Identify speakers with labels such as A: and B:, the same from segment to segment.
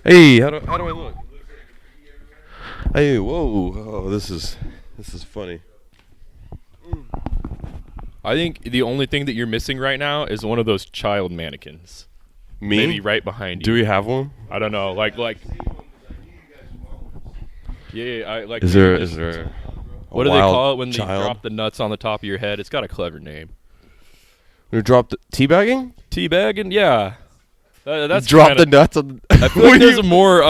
A: Hey, how do I look? Hey, whoa! Oh, this is funny.
B: I think the only thing that you're missing right now is one of those child mannequins.
A: Me?
B: Maybe right behind you.
A: Do we have one?
B: I don't know. Like. Yeah. I like.
A: Is there?
B: What do they call it when
A: child?
B: you drop the nuts on the top of your head? It's got a clever name.
A: We dropped teabagging?
B: Teabagging? Yeah. That's
A: drop the nuts on.
B: I feel like there's a more.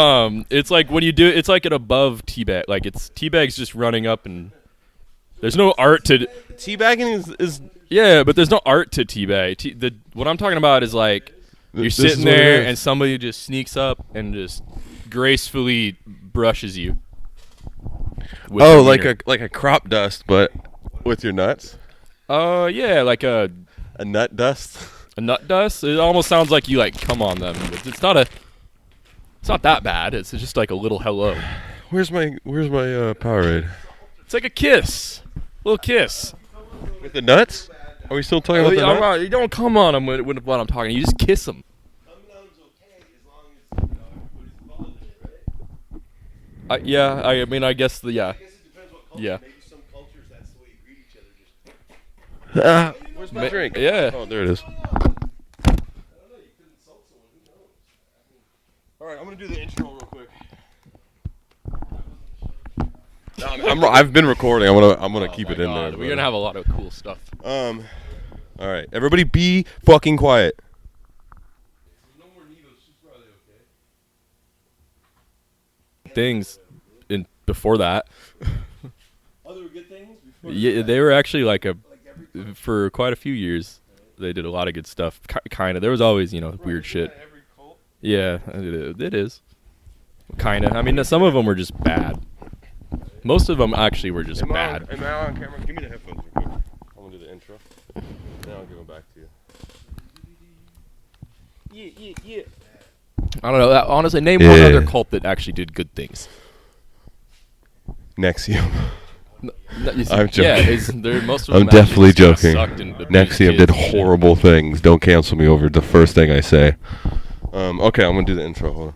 B: It's like when you do. It's like an above teabag. Like it's teabag's just running up and. There's no art to.
A: Teabagging is.
B: Yeah, but there's no art to teabag. What I'm talking about is like you're sitting there and somebody just sneaks up and just gracefully brushes you.
A: Oh, like a crop dust, but with your nuts.
B: Yeah, like a
A: nut dust.
B: A nut dust. It almost sounds like you like come on them. It's not that bad. It's just like a little hello.
A: Where's my Powerade?
B: It's like a kiss, little kiss.
A: With the nuts? Are we still talking about the nuts?
B: Right. You don't come on them when I'm talking. You just kiss them. Yeah, I mean, I guess yeah. Yeah.
A: Maybe some cultures that's the way you greet each other. Where's my drink?
B: Yeah.
A: Oh, there it is. All right, I'm gonna do the intro real quick. I've been recording. I'm gonna keep it in there.
B: We're gonna have a lot of cool stuff.
A: All right, everybody, be fucking quiet.
B: Things before that.
A: Other good things?
B: Yeah, they were actually for quite a few years. They did a lot of good stuff. Kind of. There was always, weird shit. Yeah, it is. Kind of. I mean, some of them were just bad. Most of them actually were just bad.
A: Am I on camera? Give me the headphones real quick. I'm gonna do the intro. Then I'll give them back to you. Yeah.
B: I don't know. Honestly, name one other cult that actually did good things.
A: Nexium.
B: I'm
A: joking.
B: Most of them
A: I'm definitely joking.
B: Nexium
A: did horrible things. Don't cancel me over the first thing I say. Okay, I'm gonna do the intro. Hold on.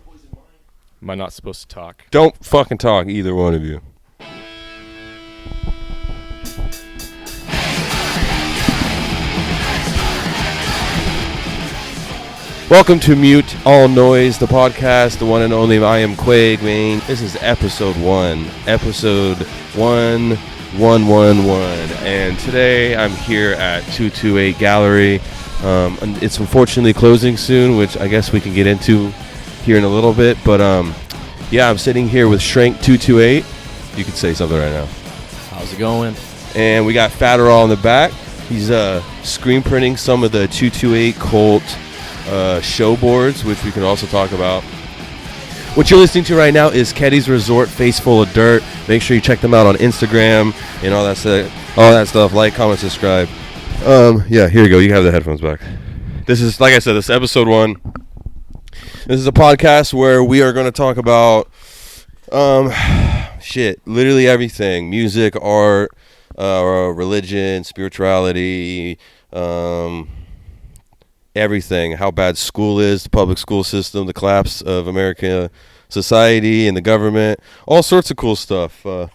B: Am I not supposed to talk?
A: Don't fucking talk, either one of you. Welcome to Mute Allnoise, the podcast, the one and only. I am QWAIGMANE. This is episode 1. Episode 1111. And today I'm here at 228 Gallery. And it's unfortunately closing soon, which I guess we can get into here in a little bit. But yeah, I'm sitting here with Shrank 228. You can say something right now.
B: How's it going?
A: And we got Fadderal in the back. He's screen printing some of the 228 Cult show boards, which we can also talk about. What you're listening to right now is Keddy's Resort, Face Full of Dirt. Make sure you check them out on Instagram and all that stuff. Like, comment, subscribe. Yeah, here you go. You have the headphones back. This is, like I said, this is episode 1. This is a podcast where we are going to talk about literally everything: music, art, religion, spirituality, everything. How bad school is, the public school system, the collapse of American society and the government, all sorts of cool stuff. But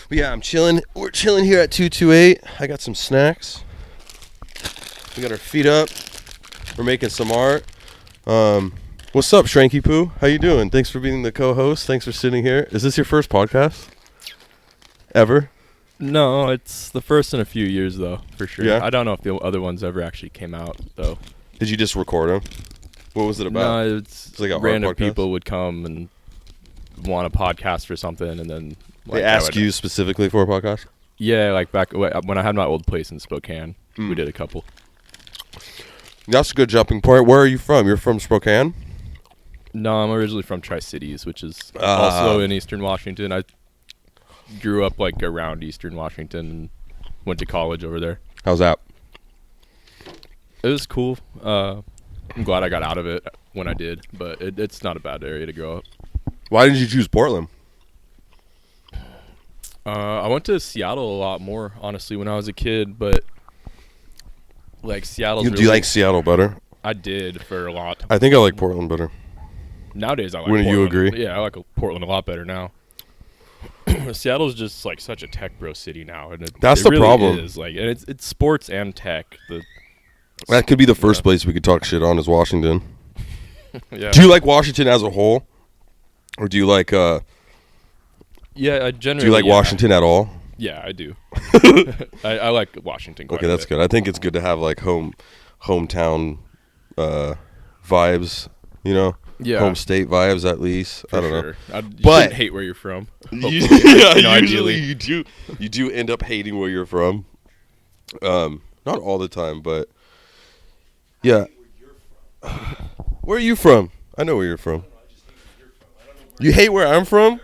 A: yeah, I'm chilling. We're chilling here at 228. I got some snacks. We got our feet up. We're making some art. What's up, Shranky Poo? How you doing? Thanks for being the co-host. Thanks for sitting here. Is this your first podcast ever?
B: No, it's the first in a few years, though, for sure.
A: Yeah?
B: I don't know if the other ones ever actually came out, though.
A: Did you just record them? What was it about?
B: No, it's
A: like a
B: random people would come and want a podcast for something, and then
A: they ask you specifically for a podcast?
B: Yeah, like back when I had my old place in Spokane, we did a couple.
A: That's a good jumping point. Where are you from? You're from Spokane?
B: No, I'm originally from Tri-Cities, which is also in Eastern Washington. I grew up like around Eastern Washington and went to college over there.
A: How's that?
B: It was cool. I'm glad I got out of it when I did, but it's not a bad area to grow up.
A: Why did you choose Portland?
B: I went to Seattle a lot more, honestly, when I was a kid, but like Seattle.
A: Do you like Seattle better?
B: I did for a lot.
A: I think I like Portland better.
B: Nowadays, I like
A: Wouldn't you
B: Portland.
A: agree?
B: Yeah, I like Portland a lot better now. Seattle's just like such a tech bro city now, and
A: That's
B: it
A: the
B: really
A: problem.
B: is. Like, and it's sports and tech.
A: That could be the first place we could talk shit on is Washington.
B: Yeah.
A: Do you like Washington as a whole, or do you like
B: Yeah, I generally.
A: do you like Washington at all?
B: Yeah, I do. I like Washington. Quite
A: Okay,
B: a
A: that's
B: bit.
A: good. I think it's good to have like hometown vibes. You know,
B: Yeah.
A: home state vibes at least. I don't know.
B: You
A: But-
B: shouldn't hate where you're from.
A: Yeah,
B: You know,
A: usually
B: ideally.
A: you do end up hating where you're from. Not all the time, but yeah. Where are you from? I know where you're from. You hate where I'm from?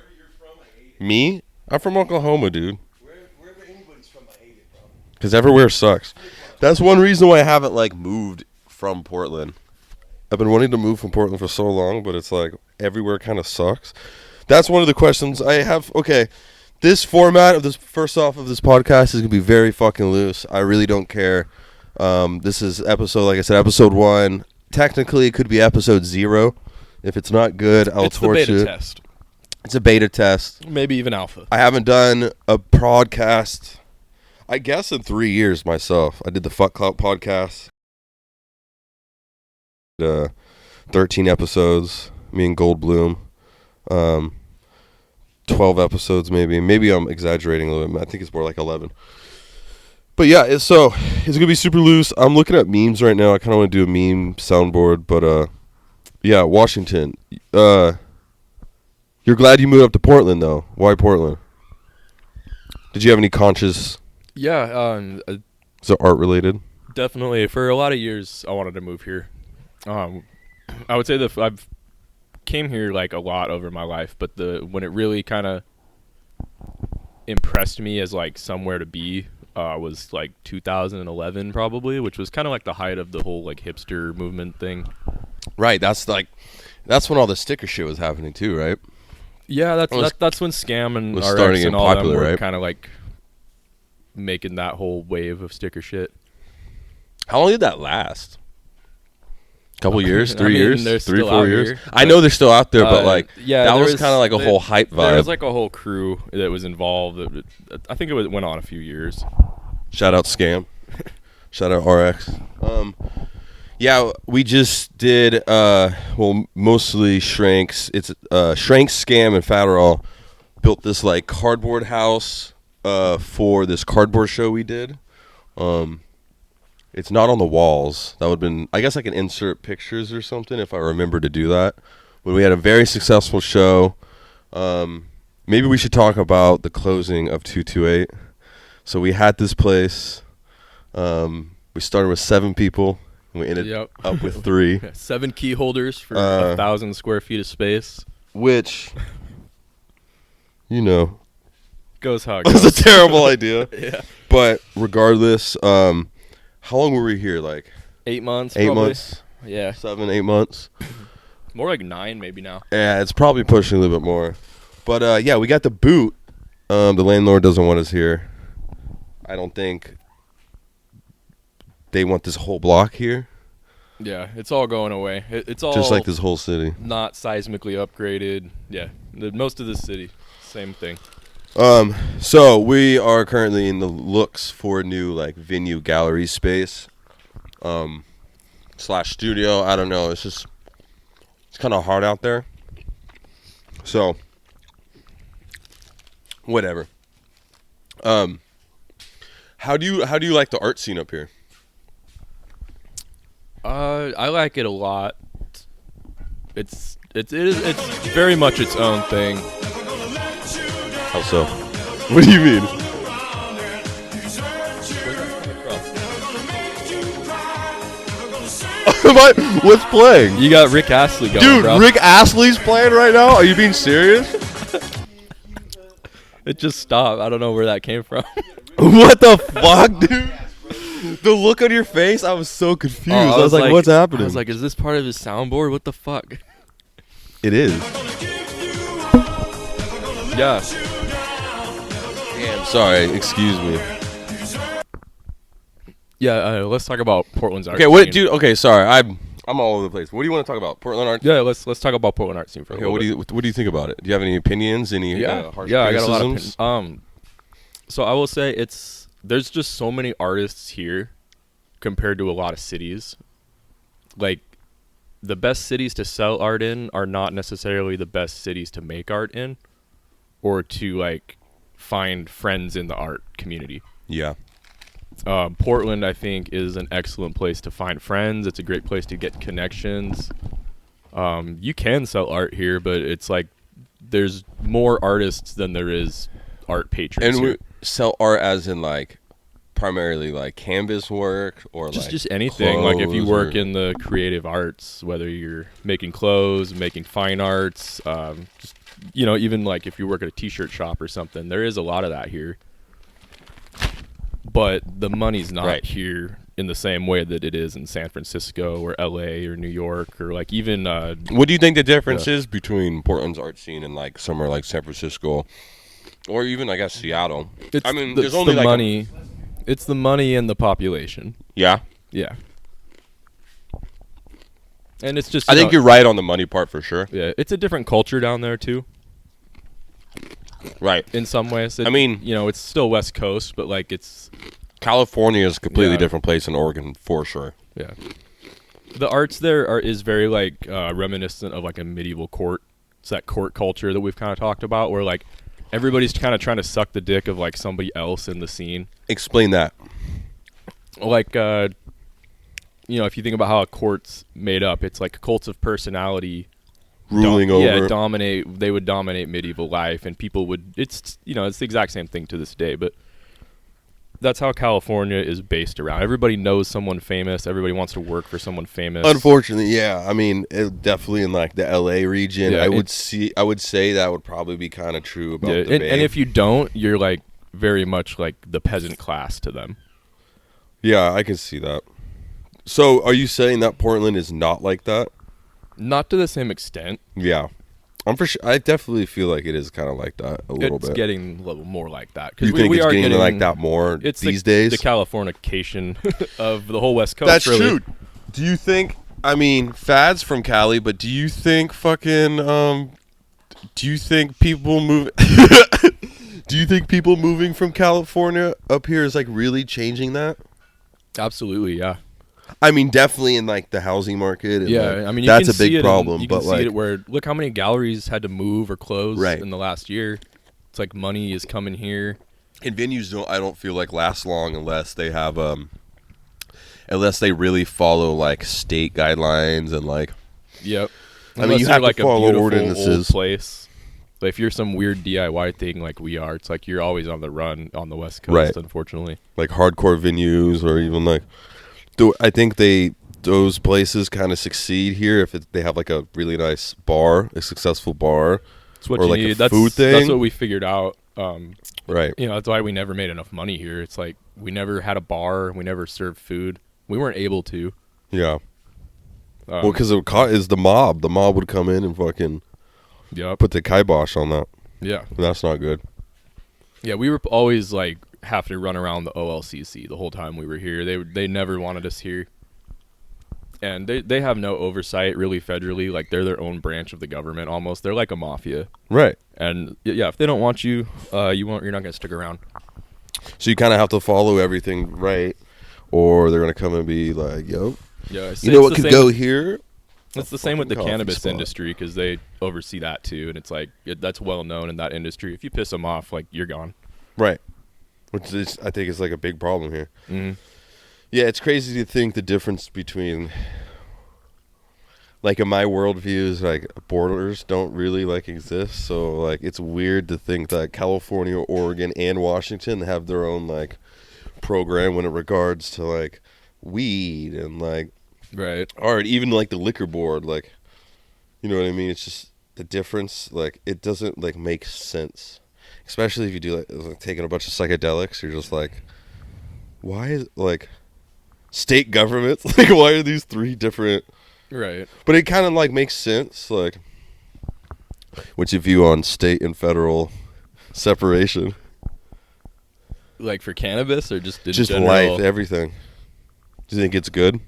A: Me? I'm from Oklahoma, dude.
C: Wherever anybody's from, I hate it, bro.
A: Because everywhere sucks. That's one reason why I haven't like moved from Portland. I've been wanting to move from Portland for so long, but it's like everywhere kind of sucks. That's one of the questions I have. Okay, this format of this first off of this podcast is gonna be very fucking loose. I really don't care. This is episode, like I said, episode 1. Technically, it could be episode 0. If it's not good, I'll
B: It's the
A: torch
B: beta
A: it.
B: test.
A: It's a beta test.
B: Maybe even alpha.
A: I haven't done a podcast, I guess, in 3 years myself. I did the Fuck Clout podcast. 13 episodes, me and Goldblum. 12 episodes maybe. Maybe I'm exaggerating a little bit. I think it's more like 11. But yeah, it's going to be super loose. I'm looking at memes right now. I kind of want to do a meme soundboard. But yeah, Washington. You're glad you moved up to Portland, though. Why Portland? Did you have any conscious...
B: Yeah,
A: Is it art related?
B: definitely. For a lot of years, I wanted to move here. I would say that I've came here like a lot over my life, but when it really kind of impressed me as like somewhere to be was like 2011 probably, which was kind of like the height of the whole like hipster movement thing.
A: Right, that's when all the sticker shit was happening too, right?
B: Yeah, that's when Scam and
A: was
B: RX
A: starting
B: and
A: in
B: all
A: popular,
B: them were
A: right?
B: kind of like making that whole wave of sticker shit.
A: How long did that last? Couple years,
B: I
A: 3
B: mean,
A: years,
B: they're
A: 3
B: still
A: 4
B: out
A: years.
B: here,
A: I know they're still out there, but like
B: yeah,
A: that
B: there
A: was kind of like a whole hype vibe.
B: There was like a whole crew that was involved. I think it went on a few years.
A: Shout out Scam. Shout out RX. Yeah, we just did mostly Shranks. It's Shrank, Scam, and Fadderal built this like cardboard house for this cardboard show we did. It's not on the walls. That would have been, I guess I can insert pictures or something if I remember to do that. But we had a very successful show. Maybe we should talk about the closing of 228. So we had this place. We started with 7 people. And we ended up with 3.
B: 7 key holders for 1,000 square feet of space.
A: Which, you know,
B: Goes how it
A: was
B: goes.
A: a terrible idea.
B: Yeah.
A: But regardless, how long were we here? Like
B: 8 months.
A: 8
B: probably.
A: months?
B: Yeah.
A: 7, 8 months?
B: More like 9 maybe now.
A: Yeah, it's probably pushing a little bit more. But yeah, we got the boot. The landlord doesn't want us here. I don't think they want this whole block here.
B: Yeah, it's all going away. It's all
A: Just like this whole city.
B: not seismically upgraded. Yeah, most of the city, same thing.
A: So we are currently in the looks for a new like venue gallery space, / studio. I don't know. It's kind of hard out there. So whatever. How do you like the art scene up here?
B: I like it a lot. It's very much its own thing.
A: How so? What do you mean? What's playing?
B: You got Rick Astley going,
A: Dude,
B: bro.
A: Rick Astley's playing right now? Are you being serious?
B: It just stopped. I don't know where that came from.
A: What the fuck, dude? The look on your face, I was so confused. I was like, what's happening?
B: I was like, is this part of his soundboard? What the fuck?
A: It is.
B: Yeah.
A: Damn, sorry, excuse me.
B: Yeah, let's talk about Portland's art
A: Okay, what,
B: scene.
A: dude? Okay, sorry. I'm all over the place. What do you want to talk about? Portland art?
B: Yeah, let's talk about Portland art scene for a
A: Okay,
B: little
A: what do you think about it? Do you have any opinions? Any harsh
B: I got a lot of
A: criticisms?
B: So I will say there's just so many artists here compared to a lot of cities. Like, the best cities to sell art in are not necessarily the best cities to make art in, or to like find friends in the art community.
A: Yeah.
B: Portland, I think, is an excellent place to find friends. It's a great place to get connections. You can sell art here, but it's like there's more artists than there is art patrons.
A: And
B: here.
A: we sell art as in like primarily like canvas work or
B: just anything. Like if you
A: clothes
B: work
A: or-
B: in the creative arts, whether you're making clothes, making fine arts, just even like if you work at a t-shirt shop or something, there is a lot of that here. But the money's not
A: Right.
B: here in the same way that it is in San Francisco or LA or New York or like even
A: What do you think the difference is between Portland's art scene and like somewhere like San Francisco or even I guess Seattle? I mean, there's only
B: the
A: like
B: money. It's the money and the population.
A: Yeah.
B: Yeah. And it's just
A: I think you're right on the money part for sure.
B: yeah, it's a different culture down there too.
A: Right.
B: In some ways,
A: I mean,
B: it's still West Coast, but like it's
A: California is a completely
B: Yeah.
A: different place than Oregon for sure.
B: yeah. The arts there is very like reminiscent of like a medieval court. It's that court culture that we've kind of talked about, where like everybody's kind of trying to suck the dick of like somebody else in the scene.
A: Explain that.
B: Like if you think about how a court's made up, it's like cults of personality
A: Ruling over.
B: They would dominate medieval life, and people would it's the exact same thing to this day, but that's how California is based around. Everybody knows someone famous, everybody wants to work for someone famous.
A: Unfortunately, yeah. I mean, definitely in like the LA region,
B: Yeah,
A: I would say that would probably be kind of true about the Bay.
B: and if you don't, you're like very much like the peasant class to them.
A: Yeah, I can see that. So, are you saying that Portland is not like that?
B: Not to the same extent.
A: Yeah. I'm for sure. I definitely feel like it is kind of like that a little
B: It's
A: bit.
B: getting a little more like that.
A: You
B: we,
A: think
B: we
A: it's
B: are
A: getting like that more
B: it's
A: these
B: the,
A: days?
B: The Californication of the whole West Coast.
A: That's
B: really.
A: true. Do you think? I mean, Fad's from Cali, but do you think fucking? Do you think people move? Do you think people moving from California up here is like really changing that?
B: Absolutely, yeah.
A: I mean, definitely in like the housing market. And
B: Yeah,
A: like,
B: I mean, you
A: that's
B: can
A: a big
B: see it
A: problem.
B: you can
A: But
B: see
A: like,
B: it where look how many galleries had to move or close
A: Right.
B: in the last year. It's like money is coming here.
A: and venues don't. I don't feel like last long unless they have unless they really follow like state guidelines and like.
B: Yep.
A: I mean,
B: Unless
A: you
B: you're
A: have to
B: like
A: follow
B: a beautiful
A: ordinances.
B: old place. Like if you're some weird DIY thing like we are, it's like you're always on the run on the West Coast.
A: Right.
B: Unfortunately.
A: Like hardcore venues or even like. I think those places kind of succeed here if they have like a really nice bar, a successful bar.
B: That's what
A: Or
B: you
A: like a
B: need. That's
A: food thing.
B: That's what we figured out.
A: Right.
B: That's why we never made enough money here. It's like we never had a bar. We never served food. We weren't able to.
A: Yeah. Well, because is the mob. The mob would come in and fucking
B: Yep.
A: put the kibosh on that.
B: Yeah.
A: And that's not good.
B: Yeah, we were always like have to run around the OLCC the whole time we were here. They never wanted us here. And they have no oversight really federally. Like they're their own branch of the government almost. They're like a mafia.
A: Right.
B: And yeah, if they don't want you, you're not going to stick around.
A: So you kind of have to follow everything right, or they're gonna come and be like, "Yo,
B: Yeah,
A: you know what could go here?"
B: It's the same with the
A: fucking coffee
B: cannabis
A: spot.
B: industry because they oversee that too, and it's like that's well known in that industry. If you piss them off, like you're gone.
A: Right. Which is, I think, is like a big problem here.
B: Mm-hmm.
A: Yeah, it's crazy to think the difference between, like, in my worldviews, like, borders don't really, like, exist. So, like, it's weird to think that California, Oregon, and Washington have their own, like, program when it regards to, like, weed and, like,
B: Right.
A: art, even, like, the liquor board. Like, you know what I mean? It's just the difference, like, it doesn't, like, make sense. Especially if you do, like taking a bunch of psychedelics. You're just like, why is, like, state governments? Like, why are these three different...
B: Right.
A: But it kind of, like, makes sense. Like, what's your view on state and federal separation?
B: Like for cannabis or just in
A: Just
B: general?
A: life, everything. Do you think it's good?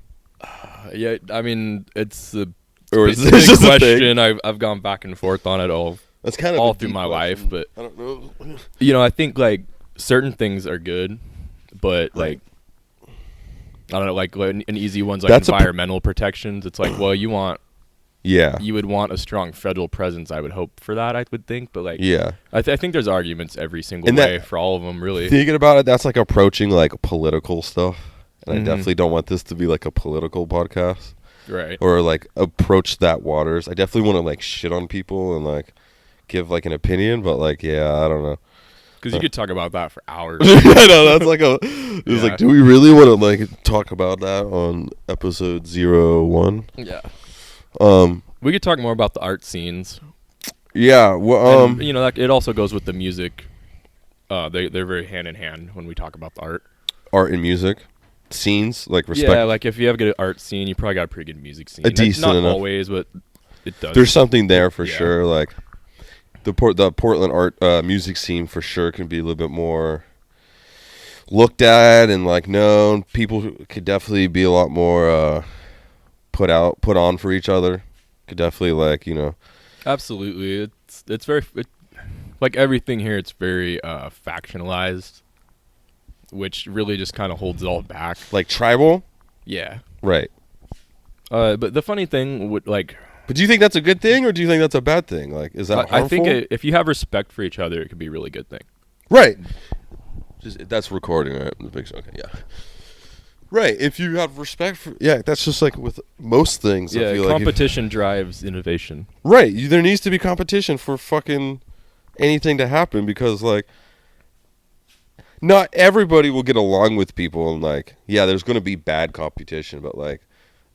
B: Yeah, I mean, it's a
A: Or is
B: big
A: this just a thing?
B: question. I've gone back and forth on it
A: That's kind of
B: all
A: a
B: through
A: deep
B: my life,
A: question.
B: but
A: I don't know.
B: you know, I think like certain things are good, but
A: Right.
B: like I don't know, like an easy one's like
A: That's
B: environmental protections. It's like, well, you would want a strong federal presence. I would hope for that. I would think, but like,
A: Yeah.
B: I think there's arguments every single
A: And
B: way
A: that-
B: for all of them, really.
A: Thinking about it, that's like approaching like political stuff. And I
B: Mhm.
A: definitely don't want this to be like a political podcast
B: Right.
A: or like approach that waters. I definitely want to like shit on people and like give like an opinion, but like, yeah, I don't know.
B: Because you could talk about that for hours.
A: I know that's like it's
B: Yeah.
A: like, do we really want to like talk about that on episode 01?
B: Yeah.
A: Um,
B: We could talk more about the art scenes.
A: yeah. Well,
B: And, you know, that it also goes with the music. They're very hand in hand when we talk about the art.
A: art and music scenes, like respect.
B: Yeah, like if you have a good art scene, you probably got a pretty good music scene.
A: A decent
B: Not
A: enough.
B: always, but it does.
A: There's something there for
B: Yeah.
A: sure. Like the Portland art music scene for sure can be a little bit more looked at and like known. People could definitely be a lot more put on for each other. Could definitely like, you know.
B: Absolutely. It's very like everything here. It's very factionalized, which really just kind of holds it all back.
A: Like tribal,
B: Yeah.
A: right?
B: But the funny thing would like
A: But do you think that's a good thing or do you think that's a bad thing? Like, is that harmful?
B: I think if you have respect for each other, it could be a really good thing.
A: Right. That's recording, right? Okay, yeah. Right. If you have respect for, yeah, that's just like with most things. I
B: Yeah,
A: feel like
B: competition drives innovation.
A: right. There needs to be competition for fucking anything to happen because like, not everybody will get along with people and like, yeah, there's going to be bad competition, but like,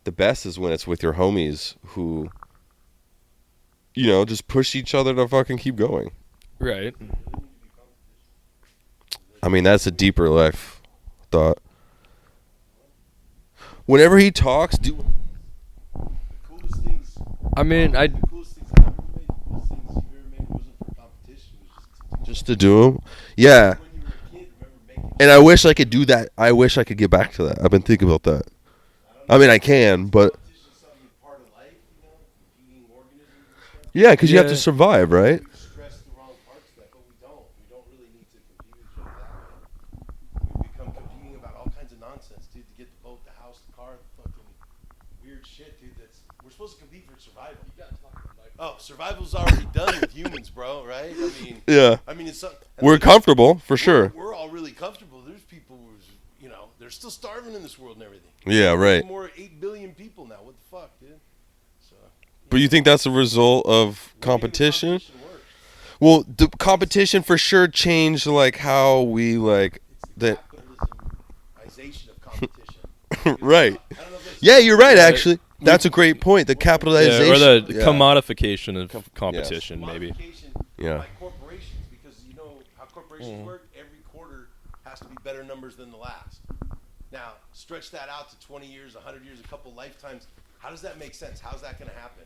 A: the best is when it's with your homies who, you know, just push each other to fucking keep going.
B: Right.
A: I mean, that's a deeper life thought. Whenever he talks,
C: The coolest things.
B: I mean,
C: The coolest things I've ever made, the coolest things you've ever made wasn't for competition. It was
A: just to do them. Yeah.
C: when you were a kid. Remember making.
A: And I wish I could do that. I wish I could get back to that. I've been thinking about that. I mean, I can, but
C: Competition is something part of life, you know, competing organisms and stuff.
A: yeah, because you have to
B: Yeah.
A: survive, right?
C: We stress the wrong parts of that, but we don't. We don't really need to compete with each other that way. We become competing about all kinds of nonsense, dude, to get the boat, the house, the car, the fucking weird shit, dude. We're supposed to compete for survival. Oh, survival's already done with humans, bro, right?
A: Yeah.
C: I mean, it's and
A: We're
C: like,
A: comfortable, for sure.
C: We're all really comfortable. There's people who's, you know, they're still starving in this world and everything.
A: Yeah, right.
C: More 8 billion people now. What the fuck, dude? So.
A: But you think that's a result of competition?
C: works.
A: Well, the competition for sure changed like how we like
C: It's the
A: that.
C: capitalization of competition.
A: Right.
C: I don't know if that's
A: Yeah, you're right. Actually, that's a great point. The capitalization
B: or the
A: yeah.
B: commodification of competition, maybe.
C: Modification
A: Yeah.
C: by corporations, because you know how corporations work. Every quarter has to be better numbers than the last. Now, stretch that out to 20 years, 100 years, a couple lifetimes. How does that make sense? How's that going to happen?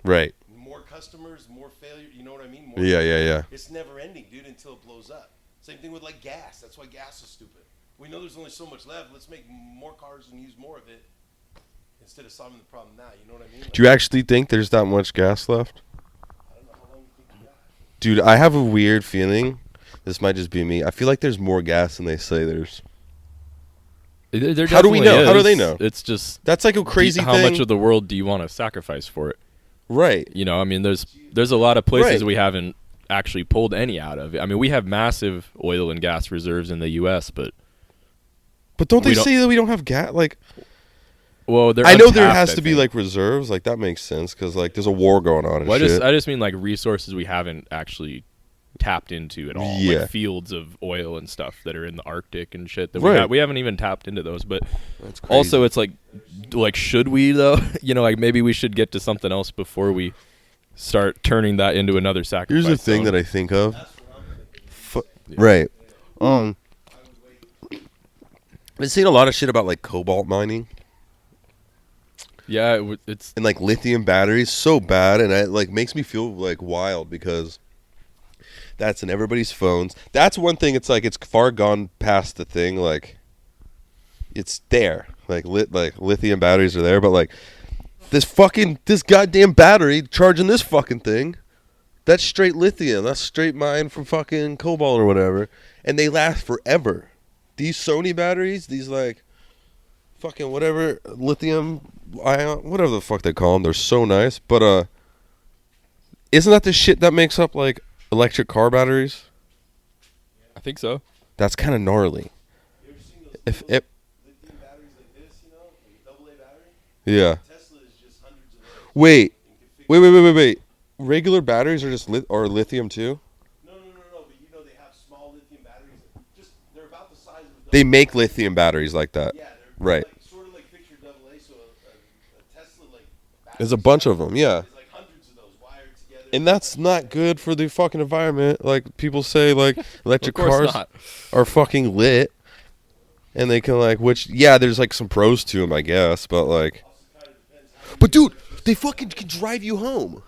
A: Right.
C: More customers, more failure. You know what I mean? More
A: Yeah.
C: It's never ending, dude, until it blows up. Same thing with like gas. That's why gas is stupid. We know there's only so much left. Let's make more cars and use more of it instead of solving the problem now. You know what I mean? Like,
A: Do you actually think there's that much gas left?
C: I don't know how long you think you got.
A: Dude, I have a weird feeling. This might just be me. I feel like there's more gas than they say there's.
B: There
A: How do we
B: definitely
A: know? How do
B: is.
A: they know?
B: It's just
A: That's like a crazy
B: how
A: thing.
B: much of the world do you want to sacrifice for it?
A: Right.
B: You know, I mean, there's a lot of places
A: Right.
B: we haven't actually pulled any out of. I mean, we have massive oil and gas reserves in the U.S., but
A: But don't
B: We
A: they
B: don't-
A: say that we don't have gas? Like,
B: well, they're
A: I know there
B: untapped,
A: has
B: I
A: to be
B: think.
A: like reserves. Like that makes sense because like there's a war going on and
B: Well,
A: shit.
B: I just mean like resources we haven't actually tapped into at all.
A: Yeah.
B: Like fields of oil and stuff that are in the Arctic and shit that
A: Right.
B: we haven't even tapped into those. But
A: That's crazy.
B: also, it's like should we though? You know, like maybe we should get to something else before we start turning that into another sacrifice.
A: Here's the thing
B: zone.
A: that I think of. Right. I've seen a lot of shit about like cobalt mining
B: Yeah, it's
A: and like lithium batteries. So bad, and it like makes me feel like wild because that's in everybody's phones. That's one thing. It's like it's far gone past the thing. Like it's there. like lithium batteries are there, but like this goddamn battery charging this fucking thing, that's straight lithium. That's straight mined from fucking cobalt or whatever, and they last forever. These Sony batteries, these like fucking whatever lithium ion, whatever the fuck they call them, they're so nice. But isn't that the shit that makes up like electric car batteries?
B: I think so.
A: That's kind of gnarly.
C: You ever seen those
A: If
C: little
A: it,
C: lithium batteries like this, you know, like a AA battery?
A: yeah.
C: Tesla is just hundreds of those.
A: Wait.
C: And can fix
A: Wait. Regular batteries are just or lithium too?
C: No. But you know they have small lithium batteries. Just they're about the size of a
A: They
C: AA
A: make
C: battery.
A: lithium batteries like that.
C: Yeah, they're
A: Right.
C: like, sort of like picture AA. So a Tesla like battery
A: There's a bunch of them, yeah.
C: There's like hundreds of those wired together.
A: And that's not good for the fucking environment. Like people say, like electric
B: Of course
A: cars
B: not.
A: are fucking lit, and they can like there's like some pros to them, I guess, but like, but dude, they fucking can drive you home.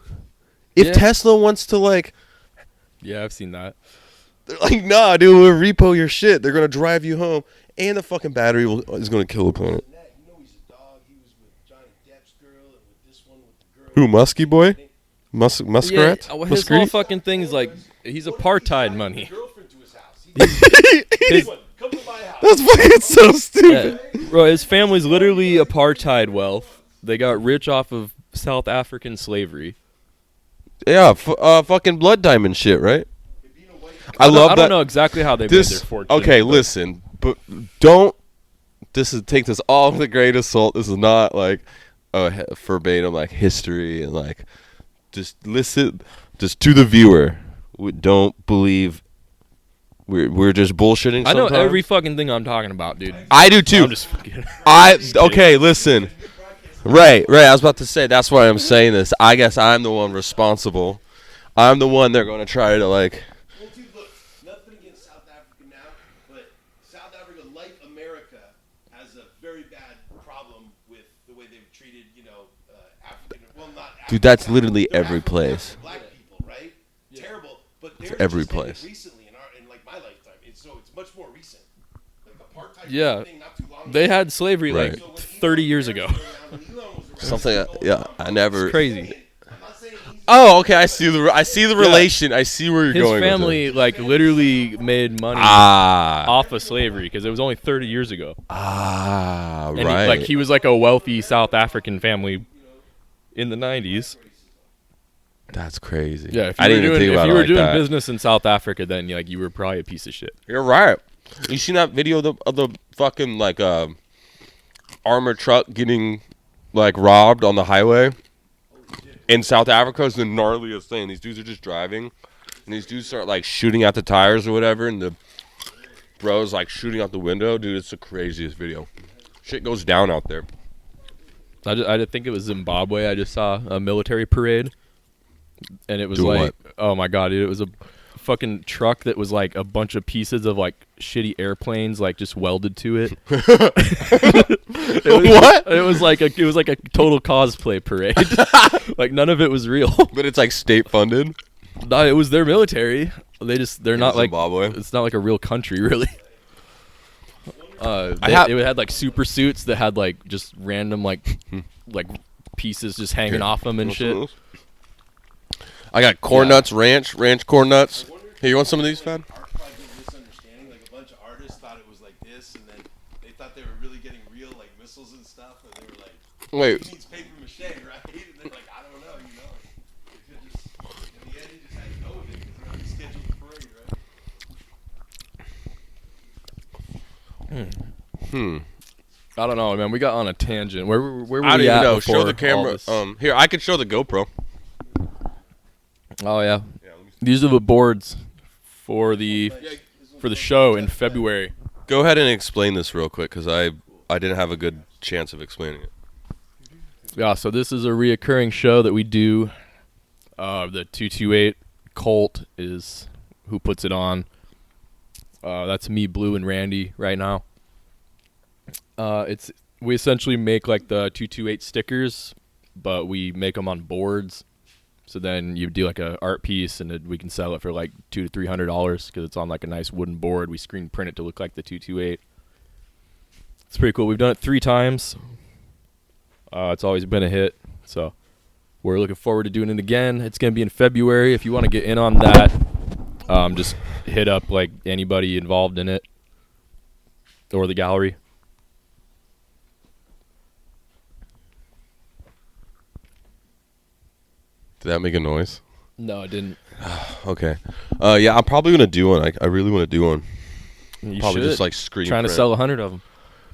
A: If
B: Yeah.
A: Tesla wants to like,
B: Yeah, I've seen that.
A: they're like, nah, dude, we'll repo your shit. They're gonna drive you home, and the fucking battery is gonna kill the planet.
C: You know he's a dog. He was with Johnny Depp's girl and with this one with the girl.
A: Who, Muskie boy? Muskrat?
B: Yeah, his whole fucking thing is like he's apartheid money.
C: Girlfriend to his house.
B: His,
C: Come to my house.
A: That's fucking so stupid.
B: yeah, bro, his family's literally apartheid wealth. They got rich off of South African slavery.
A: Yeah, fucking blood diamond shit, right? I
B: I
A: love that.
B: don't know exactly how they made their fortune.
A: Okay,
B: but
A: listen, but don't. Take this all with a grain of salt. This is not like verbatim like history and like just listen, just to the viewer. We don't believe we're just bullshitting.
B: I know
A: sometimes.
B: every fucking thing I'm talking about, dude.
A: I do too.
B: I'm just fucking.
A: Okay, listen. Right. I was about to say that's why I'm saying this. I guess I'm the one responsible. I'm the one they're going to try to like.
C: Well, dude, look, nothing against South Africa now, but South Africa, like America, has a very bad problem with the way they've treated, African. Well, not African.
A: Dude, that's literally
C: They're
A: every
C: African
A: place.
C: Black people, right?
B: Yeah.
C: Terrible, but they're
A: every
C: just ended
A: place.
C: recently in like my lifetime. It's much more recent. Like apartheid
B: Yeah.
C: thing not too long
B: They
C: ago.
B: had slavery
A: Right.
B: like
C: So when
B: 30 years
C: Elon
B: ago.
C: was around, when Elon was around,
A: Something.
C: he was
A: Yeah,
C: going
A: I
C: on.
A: never.
B: It's crazy.
C: I'm not saying he's
A: Oh, okay. I see the relation. I see where you're
B: His
A: going. with
B: family like literally made money
A: it.
B: off of slavery because it was only 30 years ago. And
A: Right.
B: he was like a wealthy South African family in the 90s.
A: That's crazy.
B: Yeah, if
A: I
B: you
A: didn't
B: were
A: even
B: doing,
A: think about
B: if you
A: it
B: were
A: like
B: doing
A: that.
B: business in South Africa, then like you were probably a piece of shit.
A: You're right. You seen that video of the fucking like armored truck getting like robbed on the highway in South Africa? Is the gnarliest thing. These dudes are just driving, and these dudes start like shooting out the tires or whatever, and the bro's like shooting out the window. Dude, it's the craziest video. Shit goes down out there.
B: I think it was Zimbabwe. I just saw a military parade, and it was
A: Doing
B: like, oh my god, dude! It was a fucking truck that was like a bunch of pieces of like shitty airplanes, like just welded to it.
A: What?
B: It was like a total cosplay parade. Like none of it was real.
A: But it's like state funded.
B: No, it was their military. They're not like
A: Zimbabwe.
B: it's not like a real country really. It had like super suits that had like just random like pieces just hanging off them and shit.
A: I got corn
B: Yeah.
A: nuts, ranch corn nuts. Hey, you want some of these, Fad?
C: Our project misunderstanding. Like a bunch of artists thought it was like this, and then they thought they were really getting real like missiles and stuff, and they were like,
A: Wait.
C: "He needs paper mache, right?" And they're like, "I don't know, It could just, in the end, he just had to go with it because he already scheduled the parade, right?"
B: I don't know, man. We got on a tangent. Where were
A: I don't
B: we
A: even
B: at
A: know.
B: before
A: Show the
B: all
A: camera.
B: this?
A: Here, I could show the GoPro.
B: Oh yeah. These are the boards for the show in February.
A: Go ahead and explain this real quick, because I didn't have a good chance of explaining it.
B: Yeah, so this is a reoccurring show that we do. The 228 Colt is who puts it on. That's me, Blue, and Randy right now. We essentially make like the 228 stickers, but we make them on boards. So then you do like a art piece, and we can sell it for like $200 to $300 because it's on like a nice wooden board. We screen print it to look like the 228. It's pretty cool. We've done it 3 times. It's always been a hit. So we're looking forward to doing it again. It's going to be in February. If you want to get in on that, just hit up like anybody involved in it or the gallery.
A: Did that make a noise?
B: No, it didn't.
A: Okay. Yeah, I'm probably gonna do one. I really want to do one.
B: You
A: Probably
B: should.
A: just like screen
B: Trying to
A: print.
B: sell 100 of them.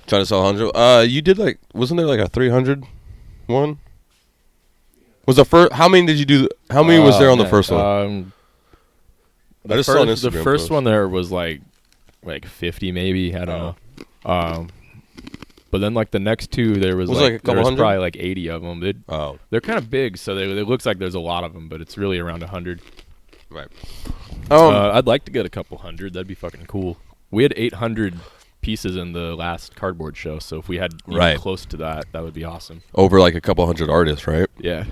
A: Trying to sell 100. You did like, wasn't there like a 300 one? Was the first? How many did you do? How many was there on the first one? I just saw an
B: The
A: Instagram
B: first
A: post.
B: one there was like 50 maybe. I don't know. But then like the next 2, there was
A: like a couple
B: there was
A: hundred?
B: probably like 80 of them.
A: Oh,
B: They're kind of big, so it looks like there's a lot of them, but it's really around 100.
A: right.
B: I'd like to get a couple hundred. That'd be fucking cool. We had 800 pieces in the last cardboard show, so if we had even
A: Right.
B: close to that, that would be awesome.
A: Over like a couple hundred artists, right?
B: Yeah.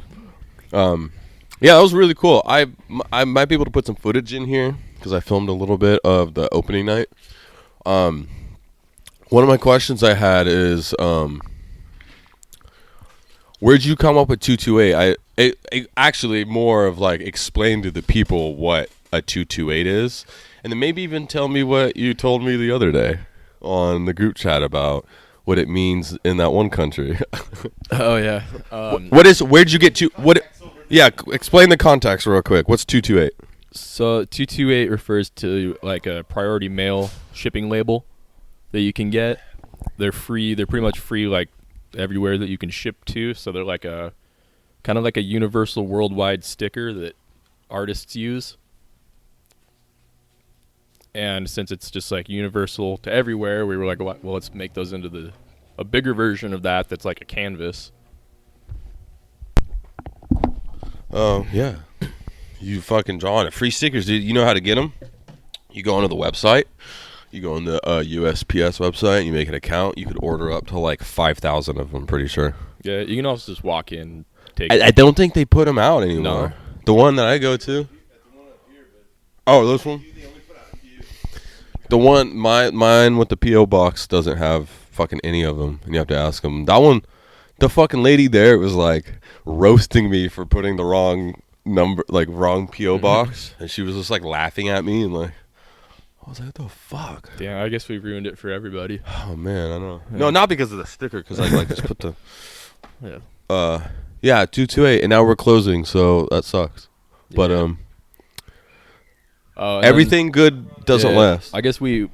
A: Yeah, that was really cool. I might be able to put some footage in here because I filmed a little bit of the opening night. One of my questions I had is, where'd you come up with 228? It actually more of like explain to the people what a 228 is, and then maybe even tell me what you told me the other day on the group chat about what it means in that one country.
B: Oh yeah.
A: Where'd you get to? Yeah, explain the context real quick. What's 228?
B: So 228 refers to like a priority mail shipping label that you can get. They're free. They're pretty much free like everywhere that you can ship to. So they're like a kind of like a universal worldwide sticker that artists use. And since it's just like universal to everywhere, we were like, well, let's make those into a bigger version of that that's like a canvas.
A: Oh, yeah. You fucking draw on it. Free stickers, dude. You know how to get them? You go onto the website. You go on the USPS website. You make an account. You could order up to like 5,000 of them, I'm pretty sure.
B: Yeah, you can also just walk in, take
A: I don't think they put them out anymore.
B: No.
A: The one that I go to. Oh, this one? The one, mine with the P.O. box doesn't have fucking any of them. And you have to ask them. That one, the fucking lady there was like roasting me for putting the wrong number, like wrong P.O. box. And she was just like laughing at me and like, I was like, what the fuck?
B: Yeah, I guess we ruined it for everybody.
A: Oh, man, I know.
B: Yeah.
A: No, not because of the sticker, because I like just put the...
B: Yeah.
A: Yeah, 228, and now we're closing, so that sucks. But,
B: And
A: everything good doesn't
B: yeah,
A: last.
B: I guess we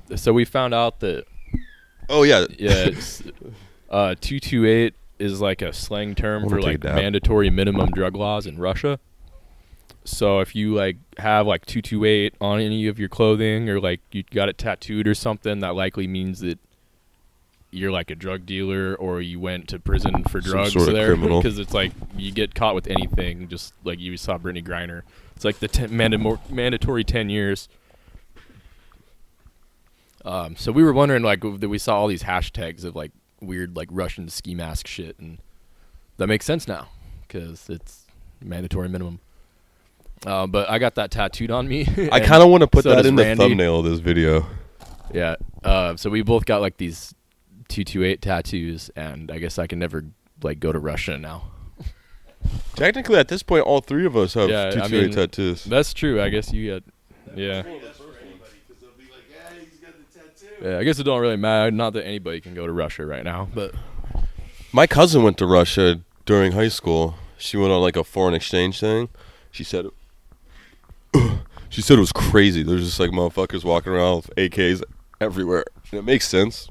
B: found out that
A: Oh, yeah.
B: it's 228 is like a slang term
A: Wanna
B: for
A: take a
B: like
A: dab?
B: mandatory minimum drug laws in Russia. So if you like have like 228 on any of your clothing or like you got it tattooed or something, that likely means that you're like a drug dealer or you went to prison for
A: Some
B: drugs
A: sort of
B: there,
A: criminal.
B: because it's like you get caught with anything, just like you saw Brittany Griner. It's like the mandatory 10 years. So we were wondering like that we saw all these hashtags of like weird like Russian ski mask shit, and that makes sense now because it's mandatory minimum. But I got that tattooed on me.
A: I kind of want to put
B: so
A: that
B: does
A: in the
B: Randy.
A: thumbnail of this video.
B: Yeah. So we both got like these 228 tattoos, and I guess I can never like go to Russia now.
A: Technically, at this point, all three of us have
B: Yeah,
A: 228 tattoos.
B: That's true. I guess you got. Yeah. Yeah. I guess it don't really matter. Not that anybody can go to Russia right now, but
A: My cousin went to Russia during high school. She went on like a foreign exchange thing. She said it was crazy. There's just like motherfuckers walking around with AKs everywhere. And it makes sense.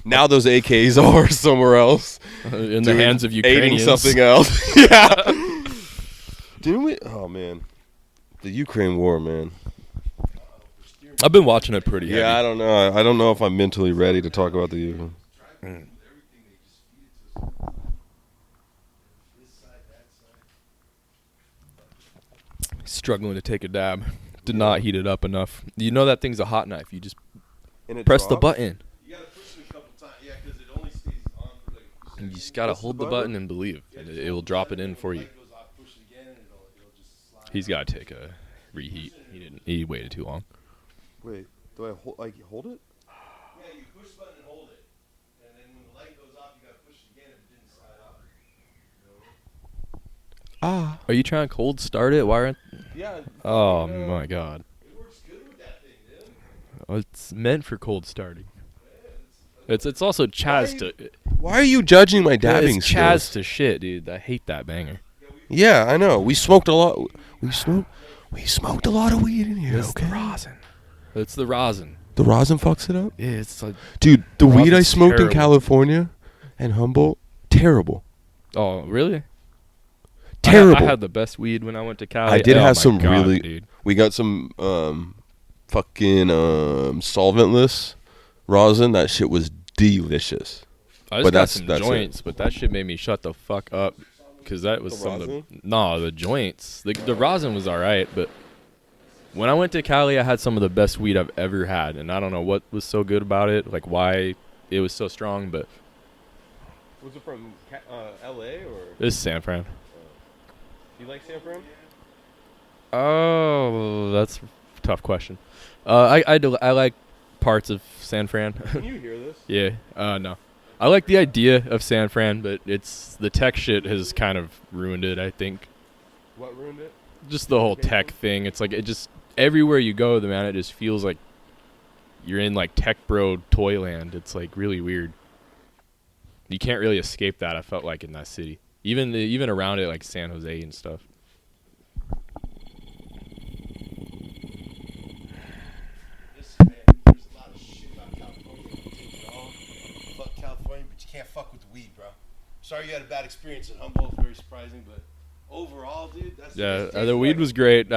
A: Now those AKs are somewhere else.
B: in the hands of Ukrainians.
A: Aiding something else. Yeah. Didn't we? Oh, man. The Ukraine war, man.
B: I've been watching it pretty heavy.
A: Yeah, I don't know. I don't know if I'm mentally ready to talk about the Ukraine.
B: Struggling to take a dab. Did not heat it up enough. You know that thing's a hot knife. You just
A: And it
B: press the
A: drops?
B: button.
C: You gotta push it a couple times, yeah, because it only stays on for like a few
B: You
C: seconds.
B: just gotta
A: Press the
B: hold the
A: button?
B: button and believe, and it will drop it in for you.
C: Light goes off, push it again, and it'll just slide.
B: He's got to take a reheat. He waited too long.
A: Wait, do I hold it?
C: Yeah, you push the button and hold it.
A: Ah.
B: Are you trying to cold start it? Why aren't?
A: Yeah.
B: Oh my god.
C: It works good with that thing, dude.
B: Oh, it's meant for cold starting. It's also Chaz to.
A: Why are you judging my dabbing
B: It's
A: skills?
B: Chaz to shit, dude. I hate that banger.
A: Yeah, I know. We smoked a lot. We smoked a lot of weed in here.
B: It's
A: Okay.
B: the rosin. It's the rosin.
A: The rosin fucks it up.
B: Yeah, it's like.
A: Dude, the weed I
B: Rosin's
A: smoked in
B: terrible.
A: California and Humboldt, terrible.
B: Oh, really?
A: Terrible.
B: I had the best weed when I went to Cali.
A: I did
B: Oh
A: have
B: my
A: some
B: God,
A: really.
B: Dude.
A: We got some fucking solventless rosin. That shit was delicious.
B: I just
A: But
B: got some
A: that's it.
B: joints, but that shit made me shut the fuck up. Because that was
A: The
B: some of the.
A: rosin?
B: No, the joints. The rosin was alright, but when I went to Cali, I had some of the best weed I've ever had. And I don't know what was so good about it, like why it was so strong, but.
A: Was it from L.A. or?
B: This is San Fran.
A: You like San Fran?
B: Oh, that's a tough question. I like parts of San Fran.
A: Can you hear this?
B: Yeah. No. I like the idea of San Fran, but it's the tech shit has kind of ruined it, I think.
A: What ruined it?
B: Just the whole tech thing. It's like it just everywhere you go, man, it just feels like you're in like tech bro toyland. It's like really weird. You can't really escape that. I felt like in that city, even around it, like San Jose and stuff.
C: Listen, man, there's a lot of shit about California. You can take it all. Fuck California, but you can't fuck with the weed, bro. Sorry you had a bad experience at Humboldt. Very surprising, but overall, dude, that's
B: Yeah,
C: that's
B: the weed was great.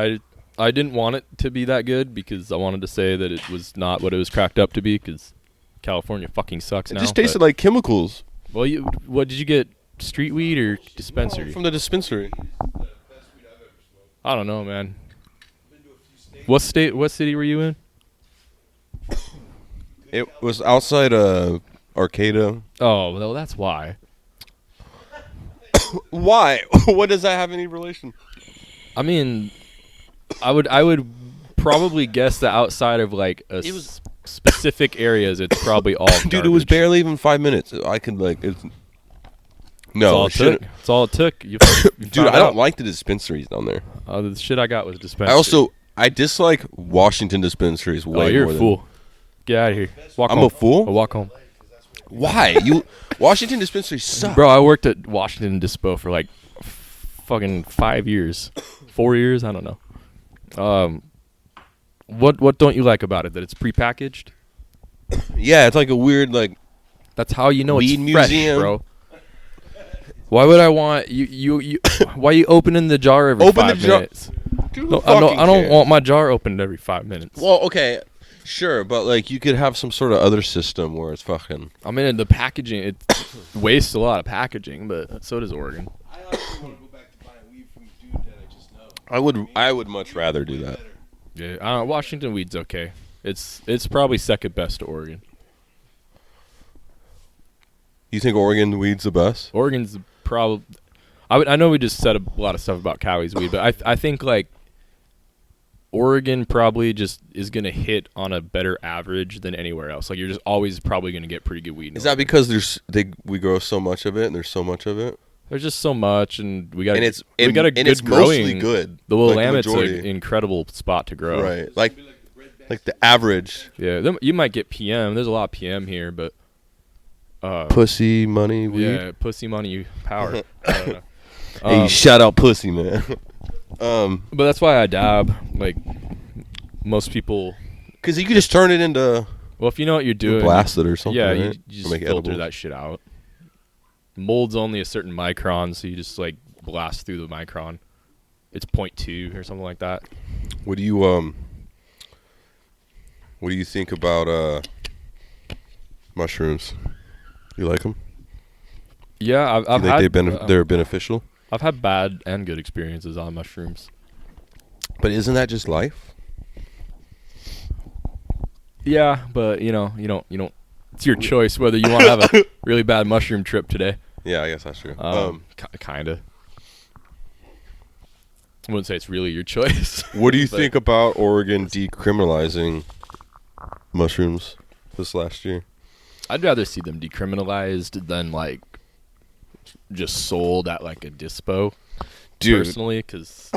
B: I didn't want it to be that good because I wanted to say that it was not what it was cracked up to be because California fucking sucks
A: It
B: now.
A: just tasted
B: but-
A: like chemicals.
B: Well, what did you get? Street weed or dispensary?
A: From the dispensary.
B: I don't know, man. What city were you in?
A: It was outside Arcata.
B: Oh, well, that's why.
A: Why? What does that have any relation?
B: I mean, I would probably guess that outside of like specific areas, it's probably all.
A: Dude, it was
B: garbage.
A: barely even 5 minutes. I could like it's. No,
B: That's all it took. That's all it took. You
A: dude,
B: found
A: I don't
B: out.
A: like the dispensaries down there.
B: The shit I got was dispensary.
A: I dislike Washington dispensaries way
B: you're
A: more
B: a
A: than.
B: fool. Get out of here. Walk
A: I'm
B: home.
A: a fool?
B: Or walk home.
A: Why? Washington dispensaries suck.
B: Bro, I worked at Washington Dispo for like fucking 5 years. 4 years? I don't know. What don't you like about it? That it's prepackaged?
A: Yeah, it's like a weird like.
B: That's how you know
A: Weed
B: it's fresh,
A: museum.
B: bro. Why would I want you why you opening the jar every
A: Open the
B: 5
A: jar-
B: minutes?
A: Dude,
B: No, I don't want my jar opened every 5 minutes.
A: Well, okay, sure, but like you could have some sort of other system where it's fucking.
B: I mean, the packaging, it wastes a lot of packaging, but so does Oregon.
C: I honestly want to go back to buying weed from a dude that I just know.
A: I would much rather do that.
B: Yeah, Washington weed's okay. It's probably second best to Oregon.
A: You think Oregon weed's the best?
B: Oregon's probably. I know we just said a lot of stuff about Cali's weed, but I think like Oregon probably just is gonna hit on a better average than anywhere else. Like you're just always probably gonna get pretty good weed. in
A: Is that
B: Oregon.
A: because we grow so much of it and there's so much of it?
B: There's just so much, and we got
A: And it's
B: we got a
A: and
B: good
A: it's mostly
B: growing.
A: good.
B: The
A: like
B: Willamette's
A: majority.
B: an incredible spot to grow.
A: Right, like the average
B: Yeah, you might get PM. There's a lot of PM here, but
A: pussy money weed.
B: yeah, pussy money power. I don't know.
A: Hey, shout out pussy, man.
B: But that's why I dab. Like most people.
A: Because you could just turn it into
B: Well, if you know what you're doing,
A: blast it or something.
B: yeah,
A: right?
B: you
A: Or
B: just
A: make it
B: filter
A: edible.
B: that shit out. Mold's only a certain micron, so you just like blast through the micron. It's 0.2 or something like that.
A: What do you think about mushrooms? You like them?
B: Yeah, I've
A: You think
B: had
A: they're beneficial?
B: I've had bad and good experiences on mushrooms.
A: But isn't that just life?
B: Yeah, but you don't. It's your choice whether you want to have a really bad mushroom trip today.
A: Yeah, I guess that's true.
B: Kinda. I wouldn't say it's really your choice.
A: What do you
B: but-
A: think about Oregon decriminalizing mushrooms this last year?
B: I'd rather see them decriminalized than like just sold at like a dispo.
A: Dude.
B: personally, because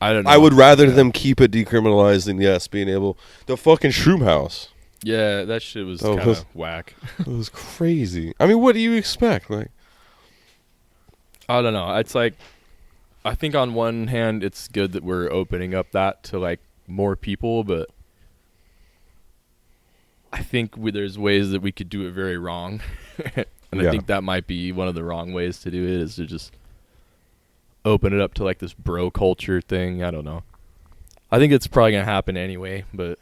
B: I don't know.
A: I would rather them keep it decriminalized than being able. The fucking Shroom House.
B: Yeah, that shit was
A: Oh,
B: kind of whack.
A: It was crazy. I mean, what do you expect? Like,
B: I don't know. It's like, I think on one hand, it's good that we're opening up that to like more people, but I think there's ways that we could do it very wrong. And I think that might be one of the wrong ways to do it, is to just open it up to like this bro culture thing. I don't know. I think it's probably going to happen anyway, but